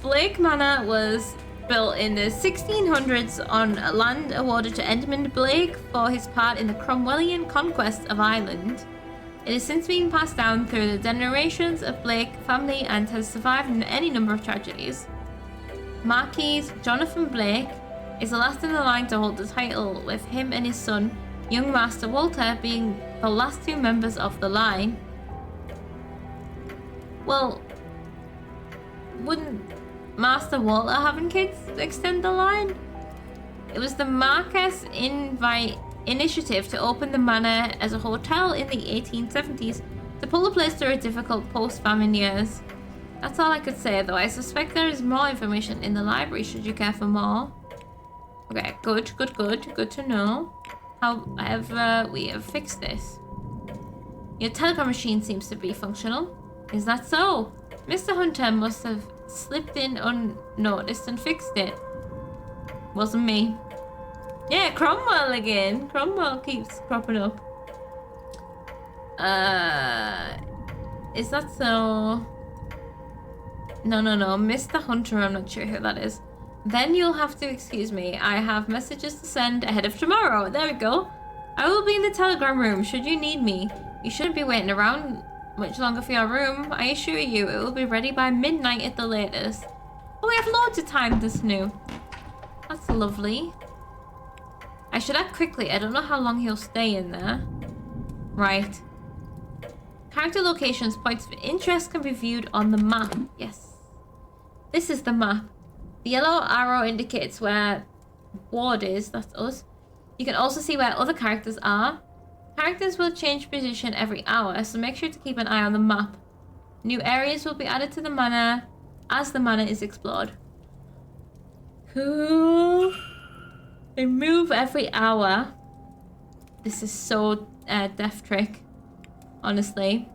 Blake Manor was built in the 1600s on land awarded to Edmund Blake for his part in the Cromwellian conquest of Ireland. It has since been passed down through the generations of Blake family and has survived any number of tragedies. Marquis Jonathan Blake is the last in the line to hold the title, with him and his son, young Master Walter, being the last two members of the line. Well, wouldn't Master Walter having kids extend the line? It was the Marquess initiative to open the manor as a hotel in the 1870s to pull the place through a difficult post-famine years. That's all I could say, though. I suspect there is more information in the library, should you care for more. Okay, good to know. However, we have fixed this. Your telegram machine seems to be functional. Is that so? Mr. Hunter must have slipped in unnoticed and fixed it. Wasn't me. Yeah, Cromwell again. Cromwell keeps cropping up. Is that so? No. Mr. Hunter, I'm not sure who that is. Then you'll have to excuse me. I have messages to send ahead of tomorrow. There we go. I will be in the telegram room should you need me. You shouldn't be waiting around much longer for your room. I assure you, it will be ready by midnight at the latest. Oh, we have loads of time this new. That's lovely. I should act quickly. I don't know how long he'll stay in there. Right. Character locations, points of interest can be viewed on the map. Yes. This is the map. The yellow arrow indicates where Ward is. That's us. You can also see where other characters are. Characters will change position every hour, so make sure to keep an eye on the map. New areas will be added to the manor as the manor is explored. Cool. They move every hour. This is so death trick, honestly.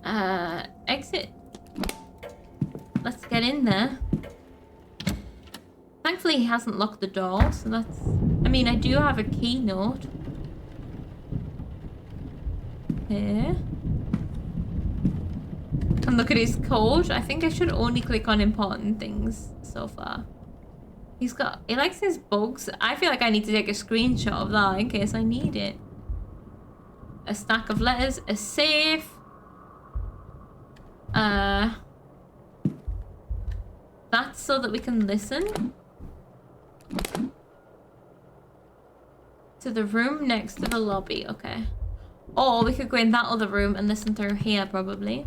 Exit. Let's get in there. Thankfully, he hasn't locked the door, so that's... I mean, I do have a keynote. Here. And look at his code. I think I should only click on important things so far. He likes his bugs. I feel like I need to take a screenshot of that in case I need it. A stack of letters, a safe. That's so that we can listen to the room next to the lobby. Okay. Or we could go in that other room and listen through here, probably.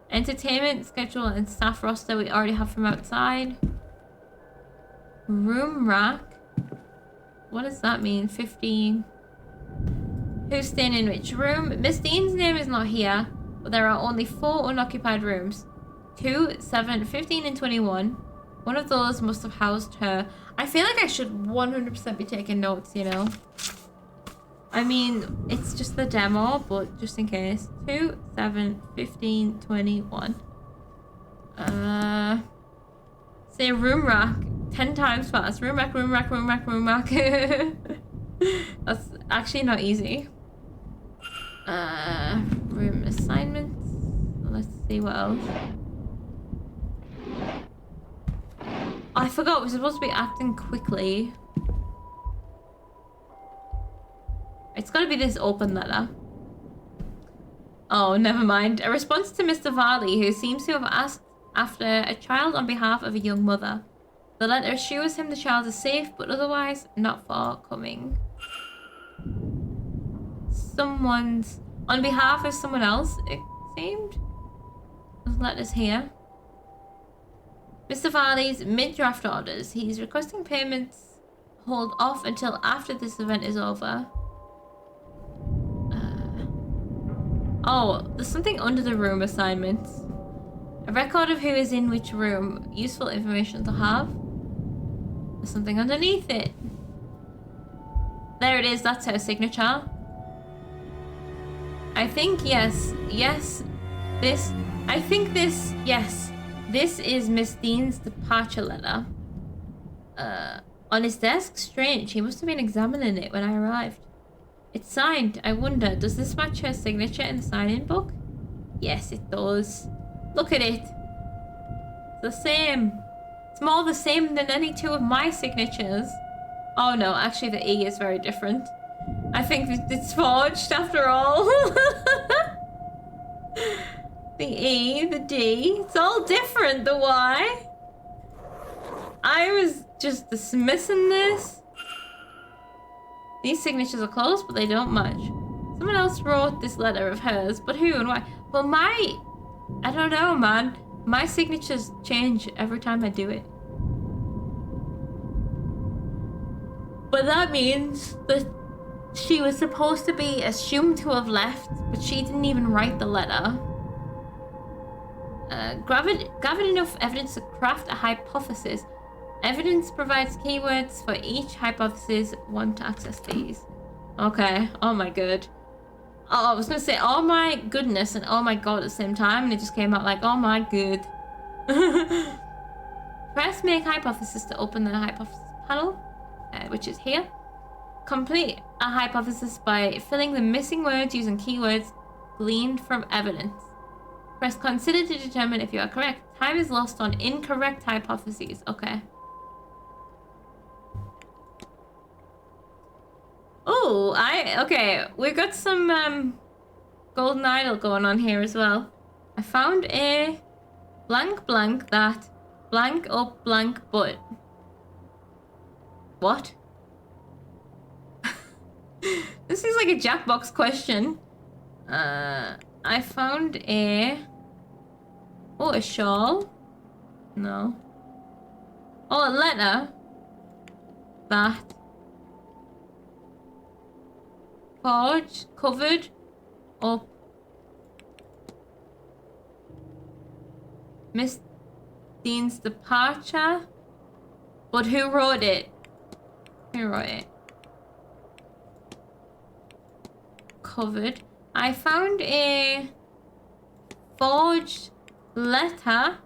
Entertainment schedule and staff roster we already have from outside. Room rack. What does that mean? 15. Who's staying in which room? Miss Deane's name is not here, but there are only 4 unoccupied rooms. 2, 7, 15, and 21. One of those must have housed her. I feel like I should 100% be taking notes, you know? I mean, it's just the demo, but just in case. 2, 7, 15, 21. Say room rack 10 times fast. Room rack, room rack, room rack, room rack. That's actually not easy. Room assignments. Let's see what else. I forgot we're supposed to be acting quickly. It's gotta be this open letter. Oh, never mind. A response to Mr. Varley, who seems to have asked after a child on behalf of a young mother. The letter assures him the child is safe, but otherwise not forthcoming. Someone's... on behalf of someone else, it seemed. There's letters here. Mr. Varley's mid-draft orders. He's requesting payments hold off until after this event is over. Oh, there's something under the room assignments. A record of who is in which room. Useful information to have. There's something underneath it. There it is. That's her signature. I think, yes. Yes. This. I think this. Yes. This is Miss Deane's departure letter. On his desk? Strange. He must have been examining it when I arrived. It's signed. I wonder, does this match her signature in the sign-in book? Yes, it does. Look at it. It's the same. It's more the same than any 2 of my signatures. Oh no, actually the E is very different. I think it's forged after all. The E, the D, it's all different, the Y. I was just dismissing this. These signatures are close, but they don't match. Someone else wrote this letter of hers, but who and why? Well, I don't know, man. My signatures change every time I do it. But that means that she was supposed to be assumed to have left, but she didn't even write the letter. Gathered enough evidence to craft a hypothesis. Evidence provides keywords for each hypothesis. Want to access these. Okay. Oh my god. Oh, I was gonna say oh my goodness and oh my god at the same time, and it just came out like oh my good. Press make hypothesis to open the hypothesis panel, which is here. Complete a hypothesis by filling the missing words using keywords gleaned from evidence. Press consider to determine if you are correct. Time is lost on incorrect hypotheses. Okay. Oh, okay. We've got some golden idol going on here as well. I found a blank blank that blank up blank but. What? This is like a Jackbox question. I found a shawl. No. Oh, a letter that forged, covered up Miss Deane's departure. But who wrote it? Who wrote it? Covered. I found a forged letter.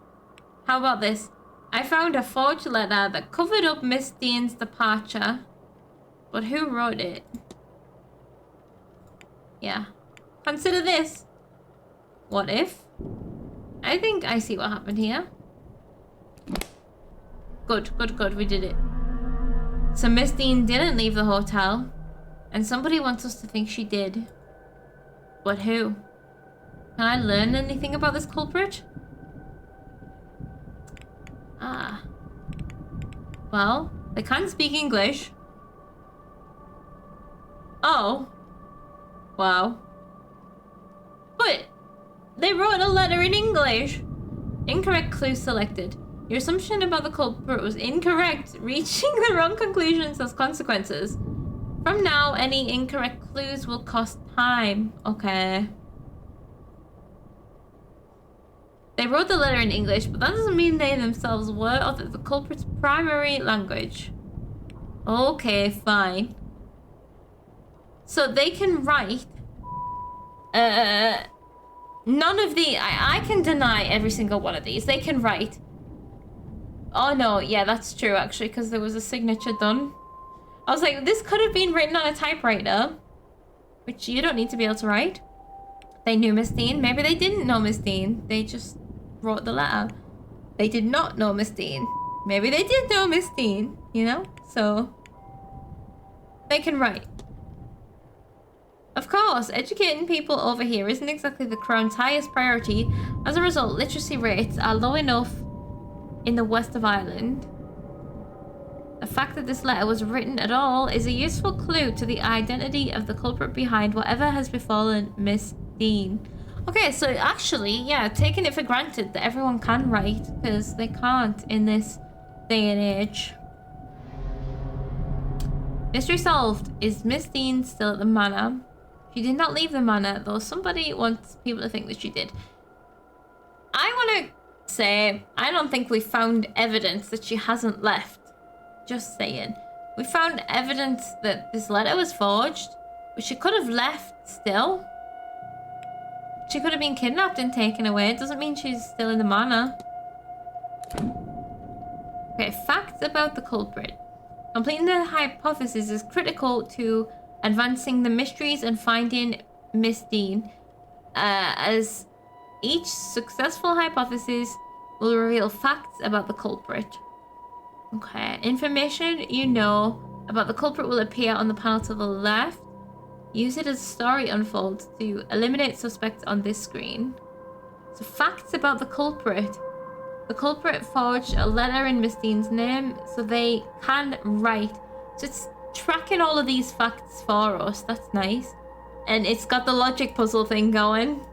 How about this? I found a forged letter that covered up Miss Deane's departure. But who wrote it? Yeah. Consider this. What if? I think I see what happened here. Good, good, good. We did it. So Miss Deane didn't leave the hotel. And somebody wants us to think she did. But who? Can I learn anything about this culprit? Ah. Well, they can't speak English. Oh. Wow. But they wrote a letter in English. Incorrect clue selected. Your assumption about the culprit was incorrect. Reaching the wrong conclusions has consequences. From now, any incorrect clues will cost time. Okay. They wrote the letter in English, but that doesn't mean they themselves were or that the culprit's primary language. Okay, fine. So they can write. None of the... I can deny every single one of these. They can write. Oh no, yeah, that's true actually, because there was a signature done. I was like, this could have been written on a typewriter, which you don't need to be able to write. They knew Miss Deane. Maybe they didn't know Miss Deane. They just wrote the letter. They did not know Miss Deane. Maybe they did know Miss Deane, you know? So, they can write. Of course, educating people over here isn't exactly the Crown's highest priority. As a result, literacy rates are low enough in the west of Ireland. The fact that this letter was written at all is a useful clue to the identity of the culprit behind whatever has befallen Miss Deane. Okay, so actually, yeah, taking it for granted that everyone can write, because they can't in this day and age. Mystery solved. Is Miss Deane still at the manor? She did not leave the manor, though somebody wants people to think that she did. I want to say, I don't think we found evidence that she hasn't left. Just saying. We found evidence that this letter was forged, but she could have left still. She could have been kidnapped and taken away. It doesn't mean she's still in the manor. Okay, facts about the culprit. Completing the hypothesis is critical to advancing the mysteries and finding Miss Deane, as each successful hypothesis will reveal facts about the culprit. Okay, information you know about the culprit will appear on the panel to the left. Use it as the story unfolds to eliminate suspects on this screen. So facts about the culprit. The culprit forged a letter in Miss Deane's name so they can write. So it's tracking all of these facts for us. That's nice. And it's got the logic puzzle thing going.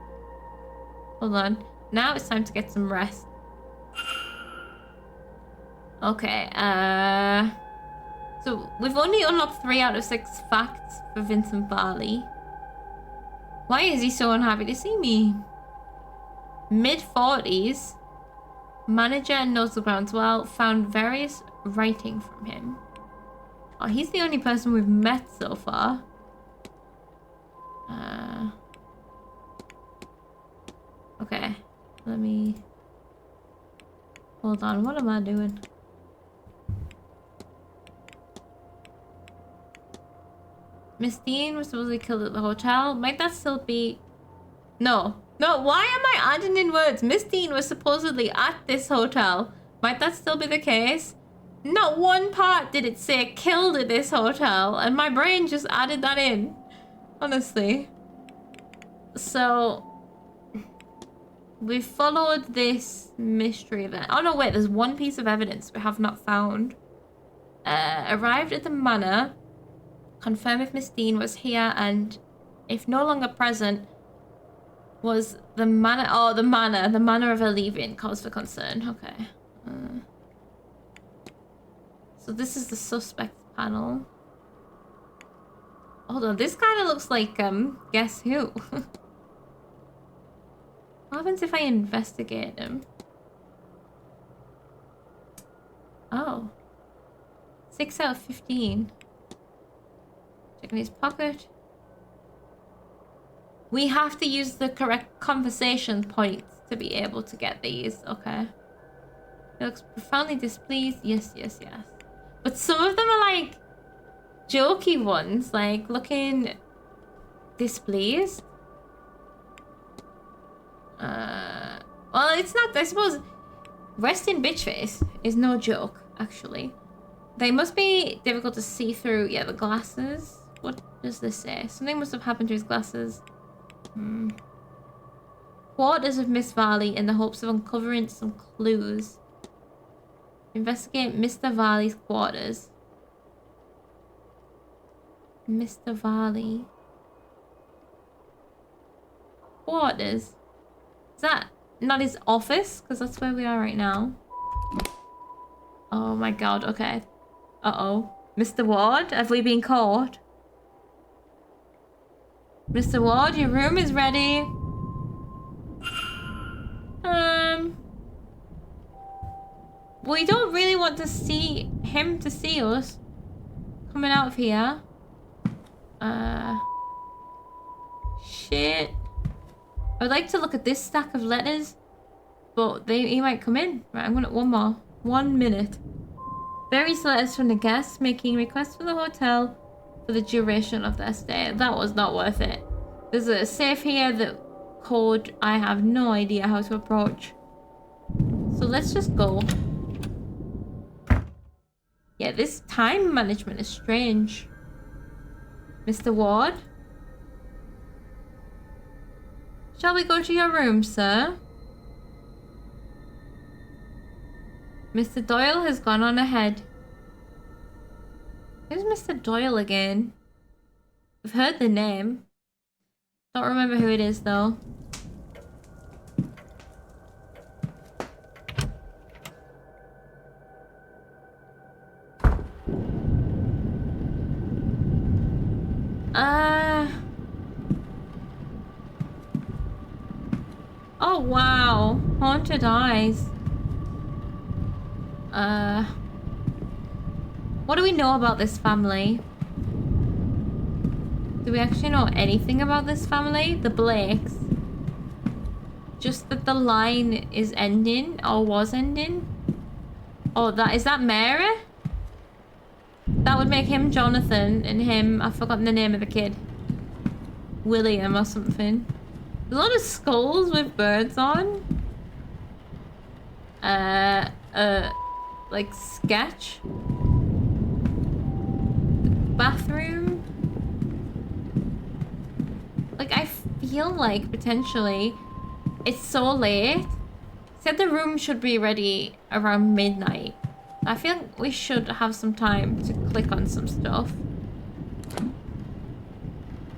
Hold on. Now it's time to get some rest. Okay, so we've only unlocked 3 out of 6 facts for Vincent Varley. Why is he so unhappy to see me? Mid-40s. Manager knows the grounds well. Found various writing from him. Oh, he's the only person we've met so far. Okay, let me... Hold on, what am I doing? Miss Deane was supposedly killed at the hotel. Might that still be... No. No, why am I adding in words? Miss Deane was supposedly at this hotel. Might that still be the case? Not one part did it say killed at this hotel, and my brain just added that in. Honestly. So... we followed this mystery event. Oh no, wait, there's one piece of evidence we have not found. Arrived at the manor. Confirm if Miss Deane was here, and if no longer present, was the manor... Oh, the manor of her leaving cause for concern. Okay. So this is the suspect panel. Hold on, this kind of looks like, guess who? What happens if I investigate him? Oh. 6 out of 15. Check in his pocket. We have to use the correct conversation points to be able to get these. Okay. He looks profoundly displeased. Yes, yes, yes. But some of them are like jokey ones, like looking displeased. Well, it's not, I suppose. Resting bitch face is no joke, actually. They must be difficult to see through. Yeah, the glasses. What does this say? Something must have happened to his glasses. Quarters of Miss Varley in the hopes of uncovering some clues. Investigate Mr. Varley's quarters. Mr. Varley. Quarters. Is that not his office? Because that's where we are right now. Oh my god, okay. Uh-oh. Mr. Ward, have we been caught? Mr. Ward, your room is ready. We don't really want to see him to see us coming out of here. Shit. I would like to look at this stack of letters, but he might come in. Right, I'm gonna, one more. 1 minute. Various letters from the guests making requests for the hotel for the duration of their stay. That was not worth it. There's a safe here that code I have no idea how to approach. So let's just go. Yeah, this time management is strange. Mr. Ward? Shall we go to your room, sir? Mr. Doyle has gone on ahead. Who's Mr. Doyle again? I've heard the name. Don't remember who it is, though. Oh, wow. Haunted eyes. What do we know about this family? Do we actually know anything about this family? The Blakes. Just that the line is ending or was ending. Oh, is that Mary? That would make him Jonathan and him, I've forgotten the name of the kid. William or something. There's a lot of skulls with birds on. Like sketch. Bathroom. Like, I feel like potentially it's so late. Said the room should be ready around midnight. I feel like we should have some time to click on some stuff.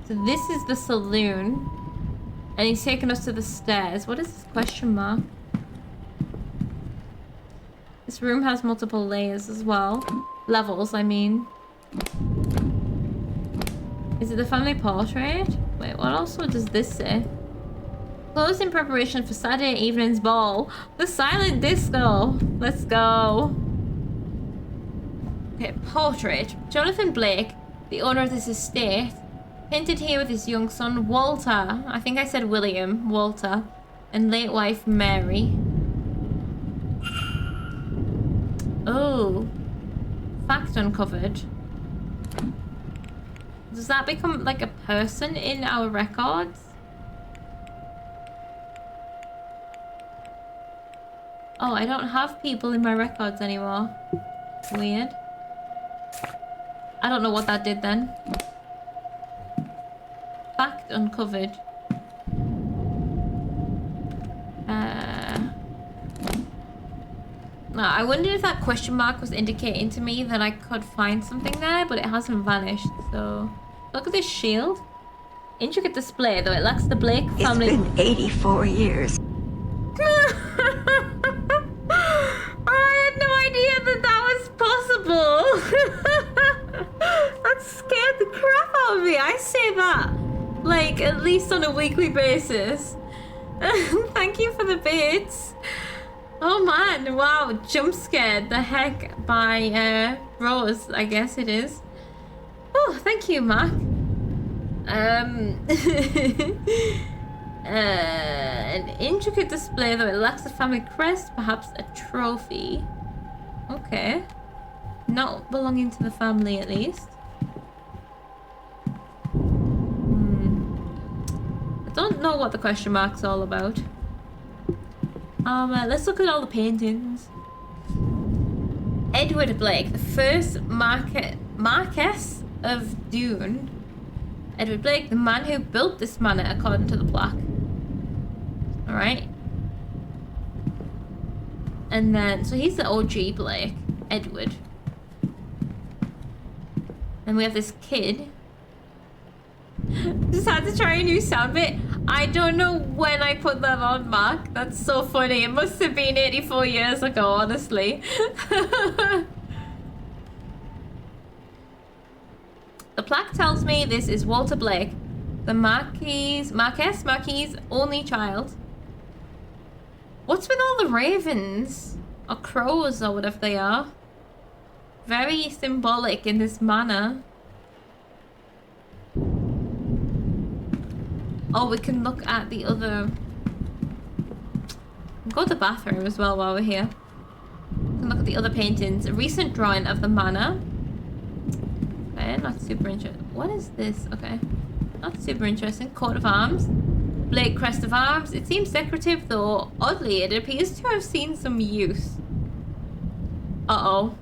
So this is the saloon. And he's taking us to the stairs. What is this question mark? This room has multiple layers as well. Levels, I mean. Is it the family portrait? Wait, what also does this say? Closed in preparation for Saturday evening's ball. The silent disco. Let's go. Okay, portrait. Jonathan Blake, the owner of this estate, hinted here with his young son, Walter. I think I said William. Walter. And late wife, Mary. Oh. Fact uncovered. Does that become like a person in our records? Oh, I don't have people in my records anymore. Weird. I don't know what that did then. Fact uncovered. No, I wondered if that question mark was indicating to me that I could find something there, but it hasn't vanished, so... Look at this shield. Intricate display, though it lacks the Blake family... It's been 84 years. I had no idea that was possible. That scared the crap out of me. I say that, like, at least on a weekly basis. Thank you for the bits. Oh man, wow, jump scared the heck by Rose, I guess it is. Oh, thank you, Mac. An intricate display, though it lacks a family crest, perhaps a trophy. Okay. Not belonging to the family, at least. I don't know what the question mark's all about. Let's look at all the paintings. Edward Blake, the first Marquess of Doon. Edward Blake, the man who built this manor, according to the plaque. Alright. And then, so he's the OG Blake, Edward. And we have this kid. Just had to try a new sound bit. I don't know when I put that on, Mark. That's so funny. It must have been 84 years ago, honestly. The plaque tells me this is Walter Blake, the Marquis' only child. What's with all the ravens? Or crows, or whatever they are? Very symbolic in this manner. Oh, we can look at the other... Go to the bathroom as well while we're here. We can look at the other paintings. A recent drawing of the manor. Okay, not super interesting. What is this? Okay. Not super interesting. Coat of arms. Blake crest of arms. It seems decorative, though oddly it appears to have seen some use. Uh-oh.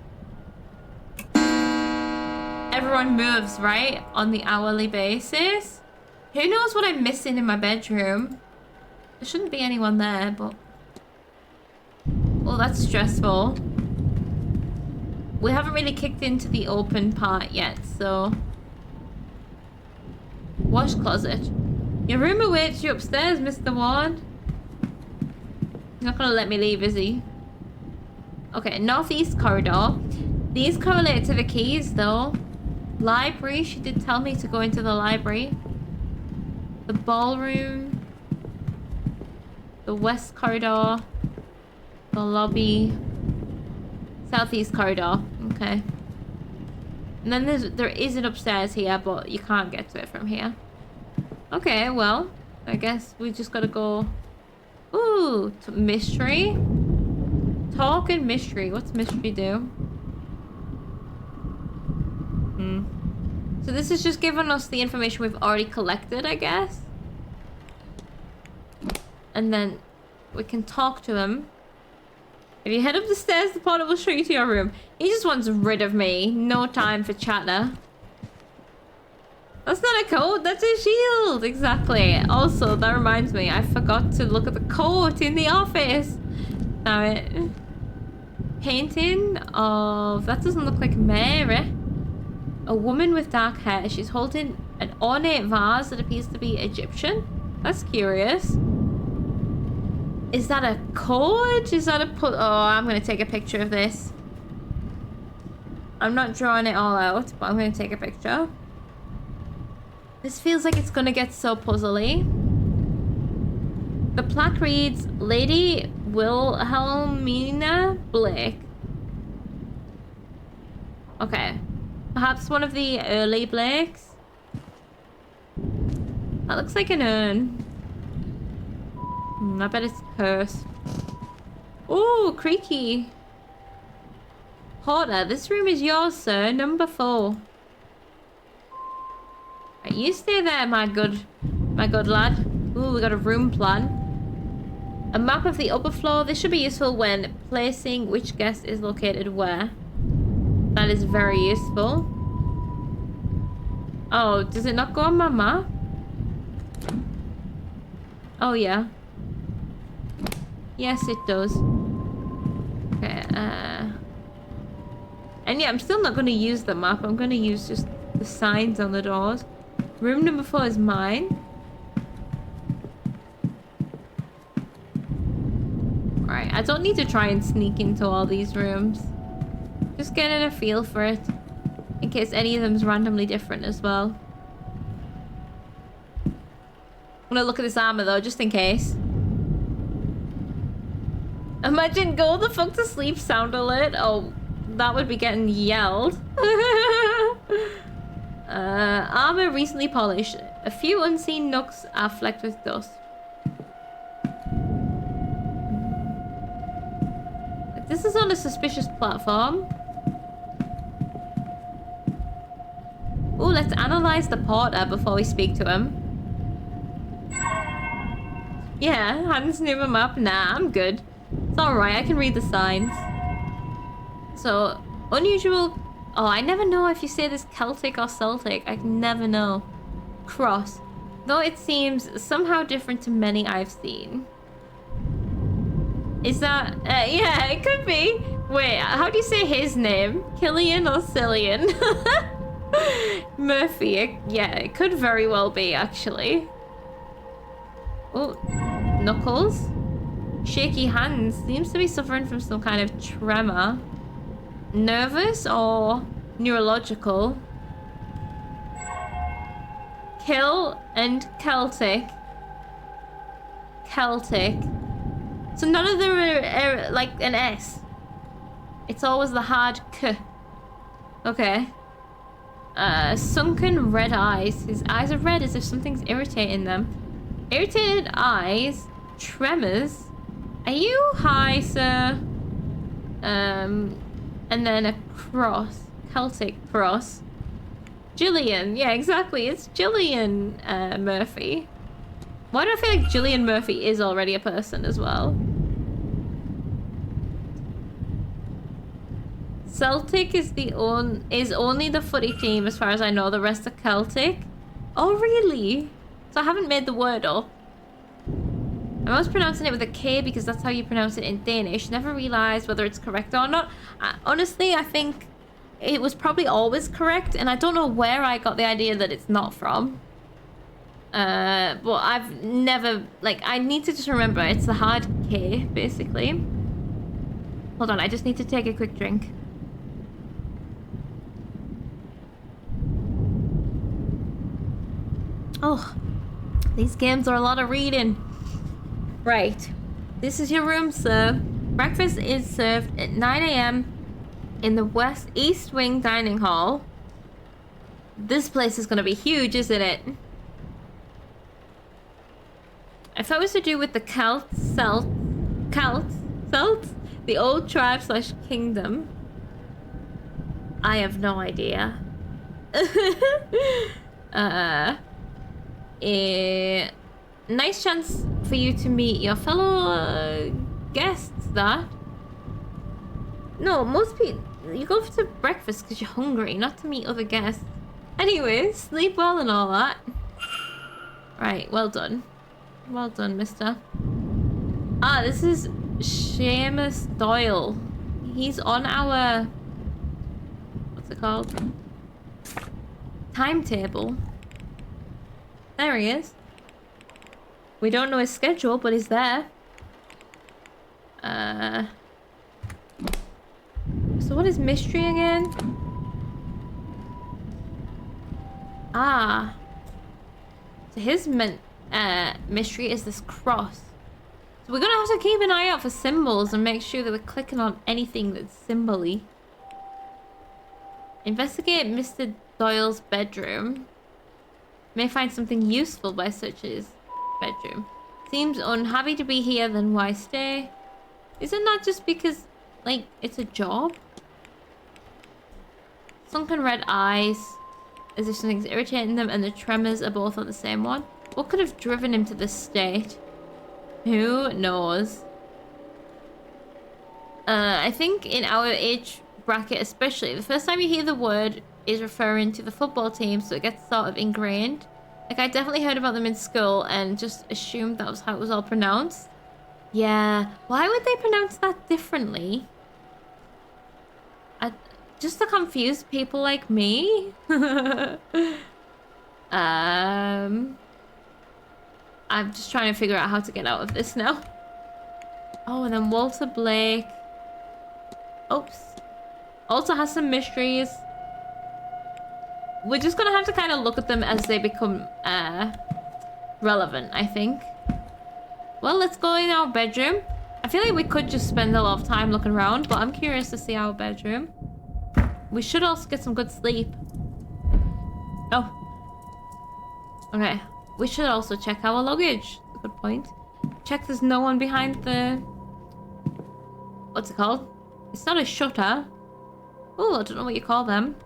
Everyone moves, right? On the hourly basis. Who knows what I'm missing in my bedroom? There shouldn't be anyone there, but... Oh, that's stressful. We haven't really kicked into the open part yet, so... Wash closet. Your room awaits you upstairs, Mr. Ward. He's not gonna let me leave, is he? Okay, northeast corridor. These correlate to the keys, though. Library, she did tell me to go into the library. The ballroom. The west corridor. The lobby. Southeast corridor. Okay. And then there is an upstairs here, but you can't get to it from here. Okay, well, I guess we just gotta go... Ooh, mystery. Talk and mystery. What's mystery do? So this is just giving us the information we've already collected, I guess. And then we can talk to him. If you head up the stairs, the portal will show you to your room. He just wants rid of me. No time for chatter. That's not a coat, that's a shield. Exactly. Also, that reminds me, I forgot to look at the coat in the office. Damn it. Painting of... That doesn't look like Mary. A woman with dark hair. She's holding an ornate vase that appears to be Egyptian. That's curious. Is that a cord? Is that a Oh, I'm going to take a picture of this. I'm not drawing it all out, but I'm going to take a picture. This feels like it's going to get so puzzly. The plaque reads, Lady Wilhelmina Blake. Okay. Perhaps one of the early Blakes? That looks like an urn. I bet it's cursed. Ooh, creaky. Porter, this room is yours, sir. Number 4. Right, you stay there, my good lad. Ooh, we got a room plan. A map of the upper floor. This should be useful when placing which guest is located where. That is very useful. Oh, does it not go on my map? Oh, yeah. Yes, it does. Okay, and yeah, I'm still not going to use the map. I'm going to use just the signs on the doors. Room number 4 is mine. Alright, I don't need to try and sneak into all these rooms. Just getting a feel for it. In case any of them's randomly different as well. I'm gonna look at this armor though, just in case. Imagine go the fuck to sleep sound alert. Oh, that would be getting yelled. Armor recently polished. A few unseen nooks are flecked with dust. This is on a suspicious platform. Oh, let's analyze the porter before we speak to him. Yeah, hands near him up. Nah, I'm good. It's alright, I can read the signs. So, unusual... Oh, I never know if you say this Celtic or Celtic. I never know. Cross. Though it seems somehow different to many I've seen. Is that... yeah, it could be. Wait, how do you say his name? Killian or Cillian? Murphy. Yeah, it could very well be, actually. Oh, Knuckles. Shaky hands. Seems to be suffering from some kind of tremor. Nervous or neurological? Kill and Celtic. Celtic. So none of them are like an S. It's always the hard K. Okay. Sunken red eyes. His eyes are red as if something's irritating them. Irritated eyes. Tremors. Are you high, sir? And then a cross. Celtic cross. Gillian. Yeah, exactly. It's Gillian Murphy. Why do I feel like Gillian Murphy is already a person as well? Celtic is only the footy team as far as I know. The rest are Celtic. Oh, really? So I haven't made the word up. I'm always pronouncing it with a K because that's how you pronounce it in Danish. Never realized whether it's correct or not. Honestly, I think it was probably always correct, and I don't know where I got the idea that it's not from. But I've never, like, I need to just remember it's the hard K, basically. Hold on, I just need to take a quick drink. Oh, these games are a lot of reading. Right, this is your room, sir. Breakfast is served at 9 a.m. in the East Wing Dining Hall. This place is gonna be huge, isn't it? If I was to do with the Celts, the old tribe / kingdom, I have no idea. Nice chance for you to meet your fellow guests, that. No, most people, you go to breakfast because you're hungry, not to meet other guests. Anyway, sleep well and all that. Right, well done. Well done, mister. Ah, this is Seamus Doyle. He's on our... what's it called? Timetable. There he is. We don't know his schedule, but he's there. So what is mystery again? Ah. So his mystery is this cross. So we're gonna have to keep an eye out for symbols and make sure that we're clicking on anything that's symbol-y. Investigate Mr. Doyle's bedroom. May find something useful by searching his bedroom. Seems unhappy to be here, then why stay? Is it not just because, like, it's a job? Sunken red eyes, as if something's irritating them, and the tremors are both on the same one. What could have driven him to this state? Who knows? I think in our age bracket especially, the first time you hear the word is referring to the football team, so it gets sort of ingrained. Like, I definitely heard about them in school and just assumed that was how it was all pronounced. Yeah, why would they pronounce that differently? Just to confuse people like me? I'm just trying to figure out how to get out of this now. Oh, and then Walter Blake. Oops. Also has some mysteries. We're just gonna have to kind of look at them as they become relevant, I think. Well, let's go in our bedroom. I feel like we could just spend a lot of time looking around, but I'm curious to see our bedroom. We should also get some good sleep. Oh. Okay. We should also check our luggage. Good point. Check there's no one behind the... What's it called? It's not a shutter. Oh, I don't know what you call them.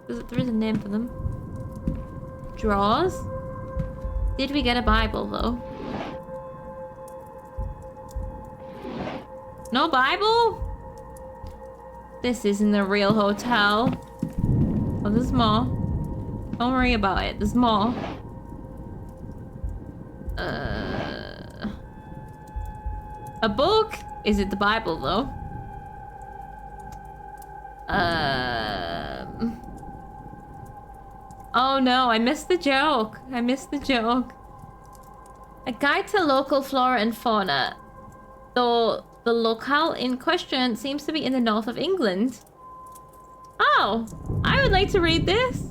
There is a name for them. Drawers? Did we get a Bible, though? No Bible? This isn't a real hotel. Oh, there's more. Don't worry about it. There's more. A book? Is it the Bible, though? Oh no, I missed the joke. I missed the joke. A guide to local flora and fauna. Though the locale in question seems to be in the north of England. Oh, I would like to read this.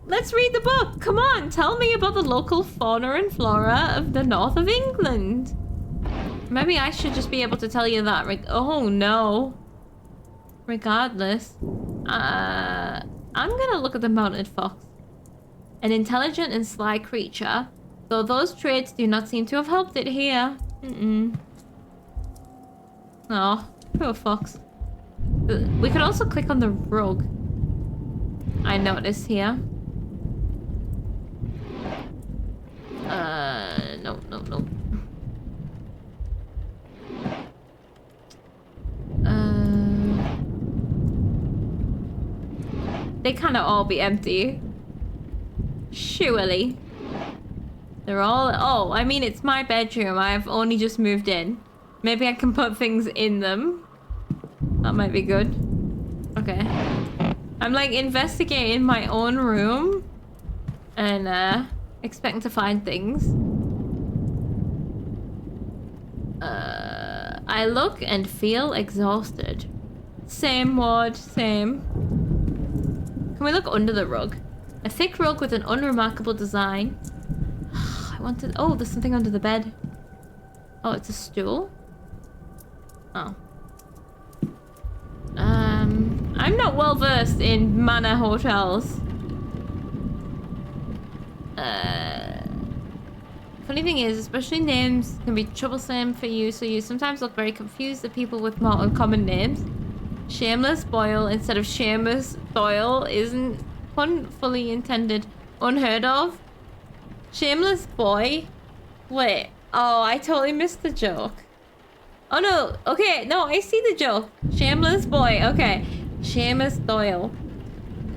Let's read the book. Come on, tell me about the local fauna and flora of the north of England. Maybe I should just be able to tell you that. Oh no. Regardless. I'm gonna look at the mounted fox. An intelligent and sly creature, though those traits do not seem to have helped it here. Oh, poor fox. We could also click on the rug. I noticed here. No. They cannot all be empty. Surely. They're all... Oh, I mean, it's my bedroom. I've only just moved in. Maybe I can put things in them. That might be good. Okay. I'm like investigating my own room. And expecting to find things. I look and feel exhausted. Same, Ward. Same. Can we look under the rug? A thick rug with an unremarkable design. I wanted... Oh, there's something under the bed. Oh, it's a stool? Oh. I'm not well versed in manor hotels. Funny thing is, especially names can be troublesome for you, so you sometimes look very confused at people with more uncommon names. Shameless Boyle instead of Seamus Doyle isn't pun fully intended. Unheard of. Shameless Boy? Wait. Oh, I totally missed the joke. Oh no. Okay, no, I see the joke. Shameless Boy. Okay. Seamus Doyle.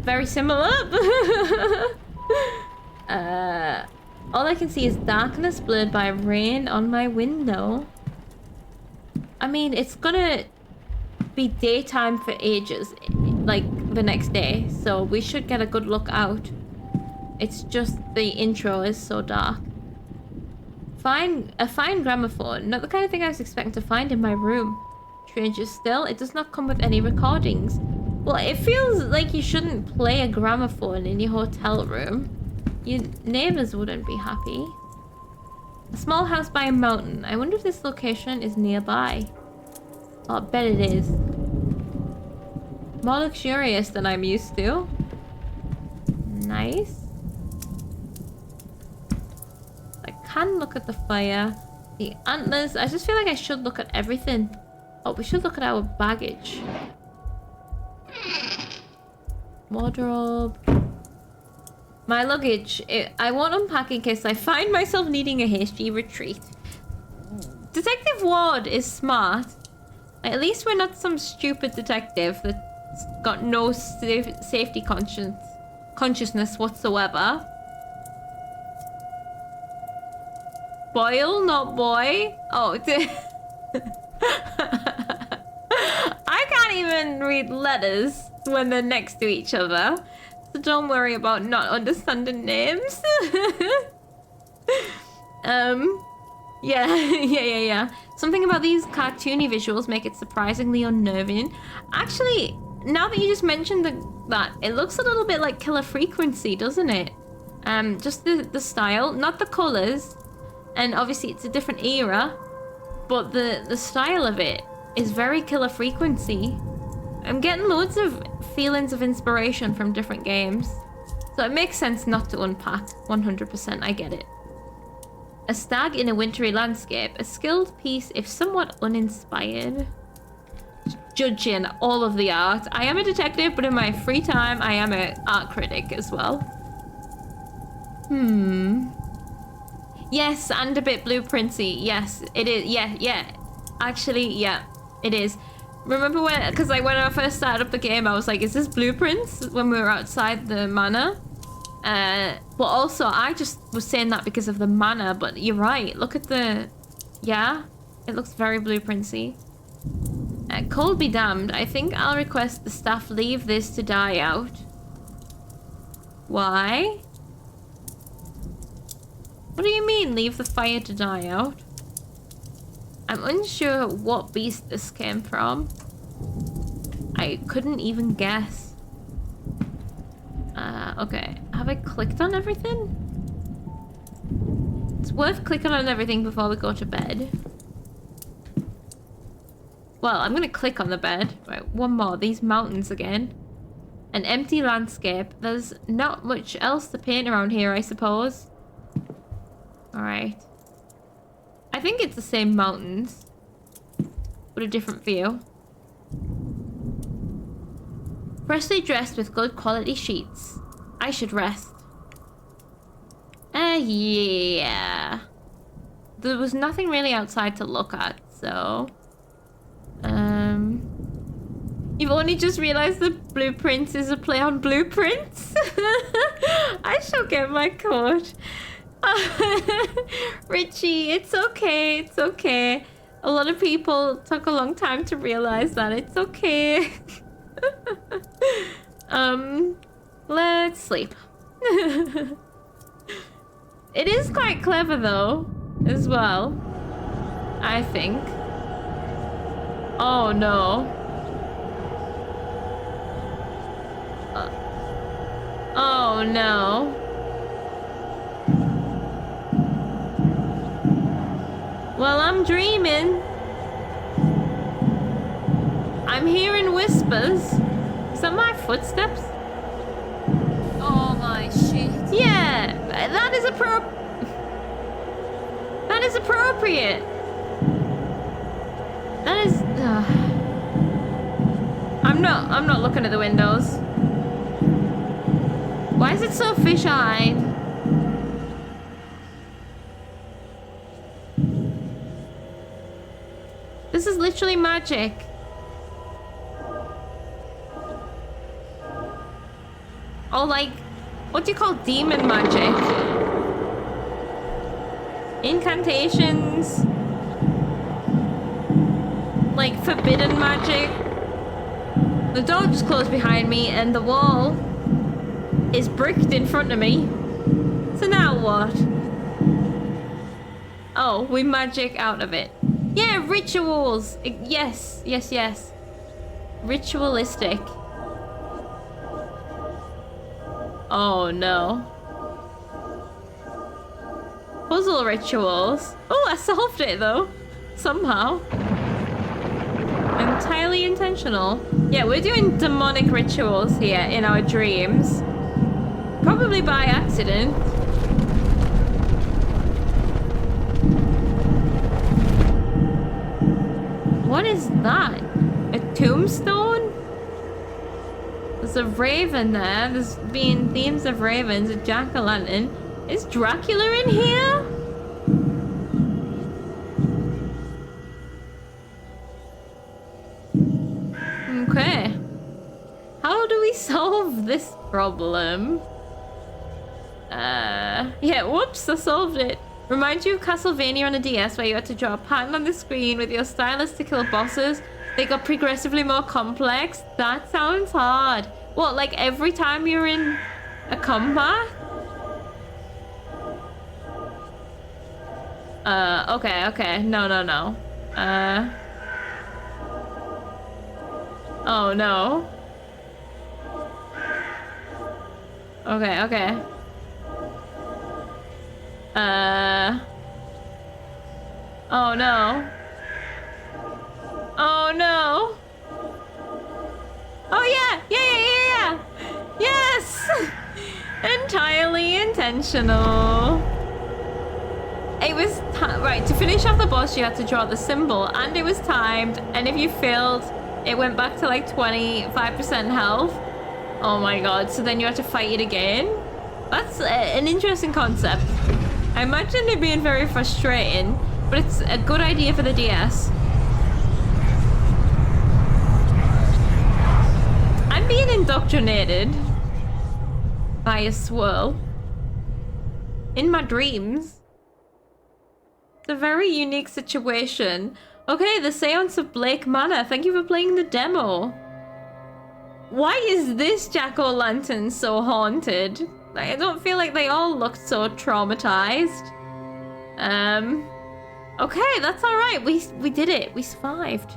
Very similar. All I can see is darkness blurred by rain on my window. I mean, it's gonna be daytime for ages, like the next day, so we should get a good look out. It's just the intro is so dark. A fine gramophone, not the kind of thing I was expecting to find in my room. Stranger still, it does not come with any recordings. Well, it feels like you shouldn't play a gramophone in your hotel room. Your neighbors wouldn't be happy. A small house by a mountain. I wonder if this location is nearby. Oh, I bet it is. More luxurious than I'm used to. Nice. I can look at the fire. The antlers. I just feel like I should look at everything. Oh, we should look at our baggage. Wardrobe. My luggage. I won't unpack in case I find myself needing a hasty retreat. Detective Ward is smart. At least we're not some stupid detective that's got no safety consciousness whatsoever. Boyle, not boy. Oh, I can't even read letters when they're next to each other. So don't worry about not understanding names. Yeah. Something about these cartoony visuals make it surprisingly unnerving. Actually, now that you just mentioned that, it looks a little bit like Killer Frequency, doesn't it? Just the style, not the colors. And obviously it's a different era, but the style of it is very Killer Frequency. I'm getting loads of feelings of inspiration from different games. So it makes sense not to unpack. 100%, I get it. A stag in a wintry landscape. A skilled piece if somewhat uninspired. Judging all of the art. I am a detective, but in my free time, I am an art critic as well. Yes, and a bit blueprinty. Yes, it is. Yeah. Actually, yeah, it is. Remember when, because like when I first started up the game, I was like, is this blueprints? When we were outside the manor. But also, I just was saying that because of the manor, but you're right. Look at the, yeah, it looks very blueprinty. Cold be damned. I think I'll request the staff leave this to die out. Why? What do you mean, leave the fire to die out? I'm unsure what beast this came from. I couldn't even guess. Okay. Have I clicked on everything? It's worth clicking on everything before we go to bed. Well, I'm gonna click on the bed. Right, one more. These mountains again. An empty landscape. There's not much else to paint around here, I suppose. Alright. I think it's the same mountains, but a different view. Freshly dressed with good quality sheets. I should rest. Yeah. There was nothing really outside to look at, so... You've only just realized the blueprints is a play on blueprints? I shall get my coat. Richie, it's okay, it's okay. A lot of people took a long time to realize that. It's okay. Let's sleep. It is quite clever though, as well, I think. Oh no. Oh no. Well, I'm dreaming. I'm hearing whispers. Is that my footsteps? Oh my shit. Yeah, that is That is appropriate. That is. I'm not looking at the windows. Why is it so fish-eyed? This is literally magic. Oh, like, what do you call demon magic? Incantations. Like, forbidden magic. The door just closed behind me and the wall is bricked in front of me. So now what? Oh, we magic out of it. Yeah, rituals. Yes. Ritualistic. Oh no. Puzzle rituals. Oh, I solved it though. Somehow. Entirely intentional. Yeah, we're doing demonic rituals here in our dreams. Probably by accident. What is that? A tombstone? There's a raven there. There's been themes of ravens, a jack-o'-lantern. Is Dracula in here? Okay. How do we solve this problem? Yeah, whoops, I solved it. Remind you of Castlevania on the DS where you had to draw a pattern on the screen with your stylus to kill bosses. They got progressively more complex. That sounds hard. What, like every time you're in a combat? Okay. No. Oh no. Okay. Oh no. Oh no. Oh yeah. intentional. It was right, to finish off the boss you had to draw the symbol, and it was timed, and if you failed it went back to like 25% health. Oh my god, so then you had to fight it again? That's an interesting concept. I imagine it being very frustrating, but it's a good idea for the DS. I'm being indoctrinated by a swirl in my dreams. It's a very unique situation. Okay, the Séance of Blake Manor. Thank you for playing the demo. Why is this jack-o'-lantern so haunted? I don't feel like they all looked so traumatized. Okay, that's all right. We did it. We survived.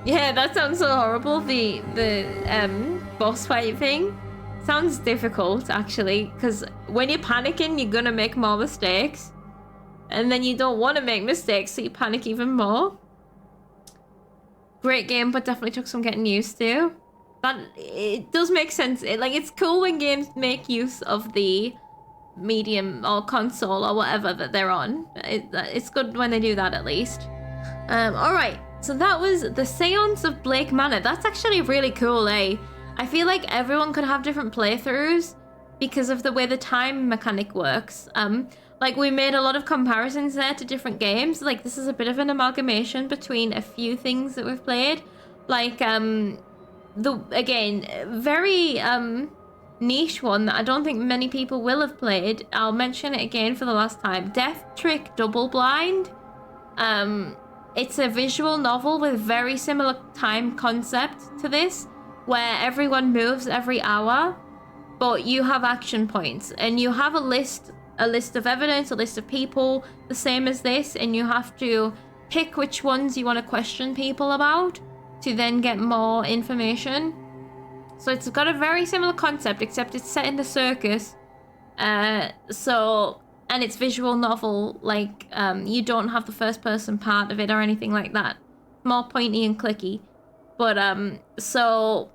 Yeah, that sounds so horrible. The boss fight thing sounds difficult actually, because when you're panicking, you're gonna make more mistakes, and then you don't want to make mistakes, so you panic even more. Great game, but definitely took some getting used to. But it does make sense. It's cool when games make use of the medium or console or whatever that they're on. It's good when they do that at least. All right, so that was the Séance of Blake Manor. That's actually really cool, eh? I feel like everyone could have different playthroughs because of the way the time mechanic works. Like, we made a lot of comparisons there to different games. Like, this is a bit of an amalgamation between a few things that we've played. Like, again, very niche one that I don't think many people will have played. I'll mention it again for the last time. Death Trick Double Blind. It's a visual novel with very similar time concept to this, where everyone moves every hour, but you have action points, and you have a list of evidence, a list of people, the same as this, and you have to pick which ones you want to question people about to then get more information. So it's got a very similar concept, except it's set in the circus. And it's visual novel, like, you don't have the first person part of it or anything like that. More pointy and clicky. But, so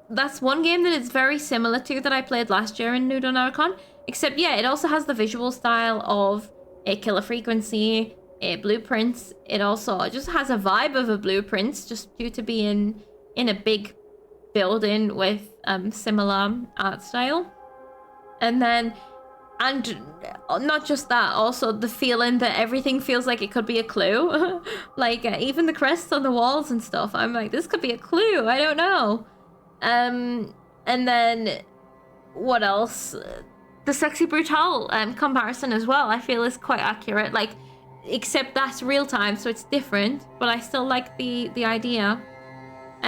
that's one game that it's very similar to that I played last year in Nudo Narcon. Except, yeah, it also has the visual style of a Killer Frequency, a Blueprints. It also just has a vibe of a Blueprints, just due to be in a big building with similar art style. And not just that, also the feeling that everything feels like it could be a clue. Like, even the crests on the walls and stuff, I'm like, this could be a clue, I don't know. And then, what else? The Sexy Brutal comparison as well, I feel is quite accurate. Like, except that's real time, so it's different, but I still like the idea.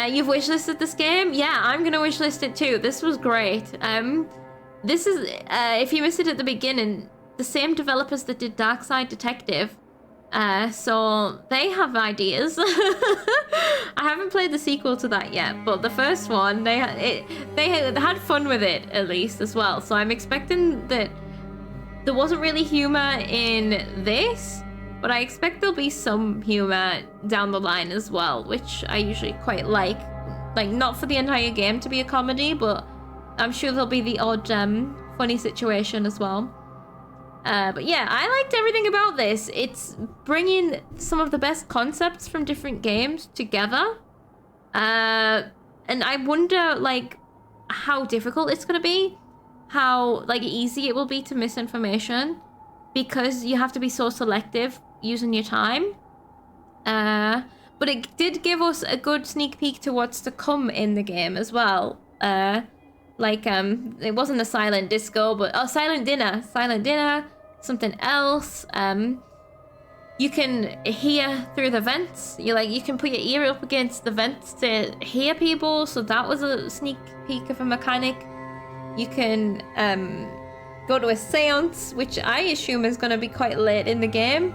You've wishlisted this game? Yeah, I'm gonna wishlist it too. This was great. This is, if you missed it at the beginning, the same developers that did Darkside Detective. So they have ideas. I haven't played the sequel to that yet, but the first one, they had fun with it, at least, as well. So I'm expecting that there wasn't really humor in this, but I expect there'll be some humor down the line as well, which I usually quite like. Like, not for the entire game to be a comedy, but I'm sure there'll be the odd funny situation as well. But yeah, I liked everything about this. It's bringing some of the best concepts from different games together. And I wonder, like, how difficult it's going to be. How, like, easy it will be to misinformation. Because you have to be so selective using your time. But it did give us a good sneak peek to what's to come in the game as well. It wasn't a silent disco, but silent dinner, something else. You can hear through the vents. You can put your ear up against the vents to hear people, so that was a sneak peek of a mechanic. You can go to a seance, which I assume is going to be quite late in the game,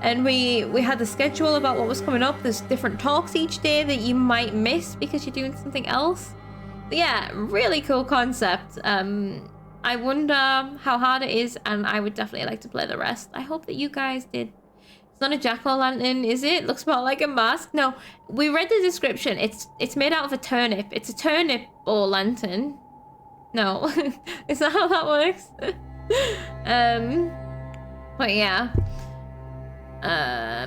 and we had the schedule about what was coming up. There's different talks each day that you might miss because you're doing something else. But yeah, really cool concept. I wonder how hard it is, and I would definitely like to play the rest. I hope that you guys did. It's not a jack-o'-lantern, is it? Looks more like a mask. No, we read the description. It's made out of a turnip. It's a turnip or lantern. No, is that how that works? But yeah.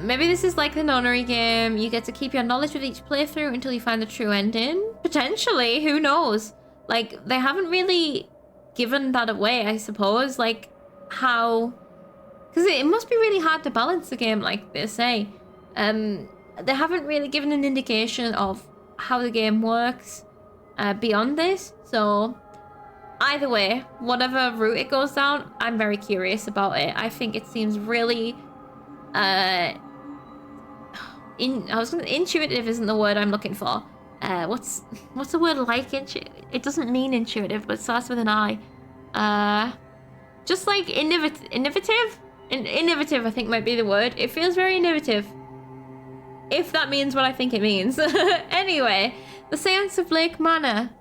Maybe this is like the nonary game. You get to keep your knowledge with each playthrough until you find the true ending. Potentially, who knows? Like, they haven't really given that away, I suppose. Like, how... Because it must be really hard to balance a game like this, eh? They haven't really given an indication of how the game works beyond this. So, either way, whatever route it goes down, I'm very curious about it. I think it seems really... intuitive isn't the word I'm looking for. What's the word like it doesn't mean intuitive, but it starts with an I. Just like innovative? Innovative, I think, might be the word. It feels very innovative. If that means what I think it means. Anyway, the Séance of Blake Manor.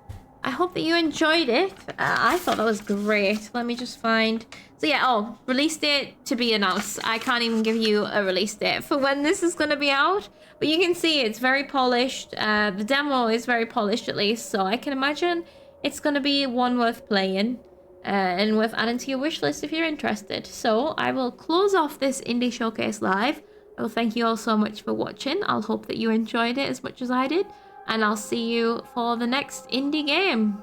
I hope that you enjoyed it. I thought that was great. Let me just find... So yeah, release date to be announced. I can't even give you a release date for when this is going to be out. But you can see it's very polished. The demo is very polished at least. So I can imagine it's going to be one worth playing. And worth adding to your wish list if you're interested. So I will close off this Indie Showcase Live. I will thank you all so much for watching. I'll hope that you enjoyed it as much as I did. And I'll see you for the next indie game.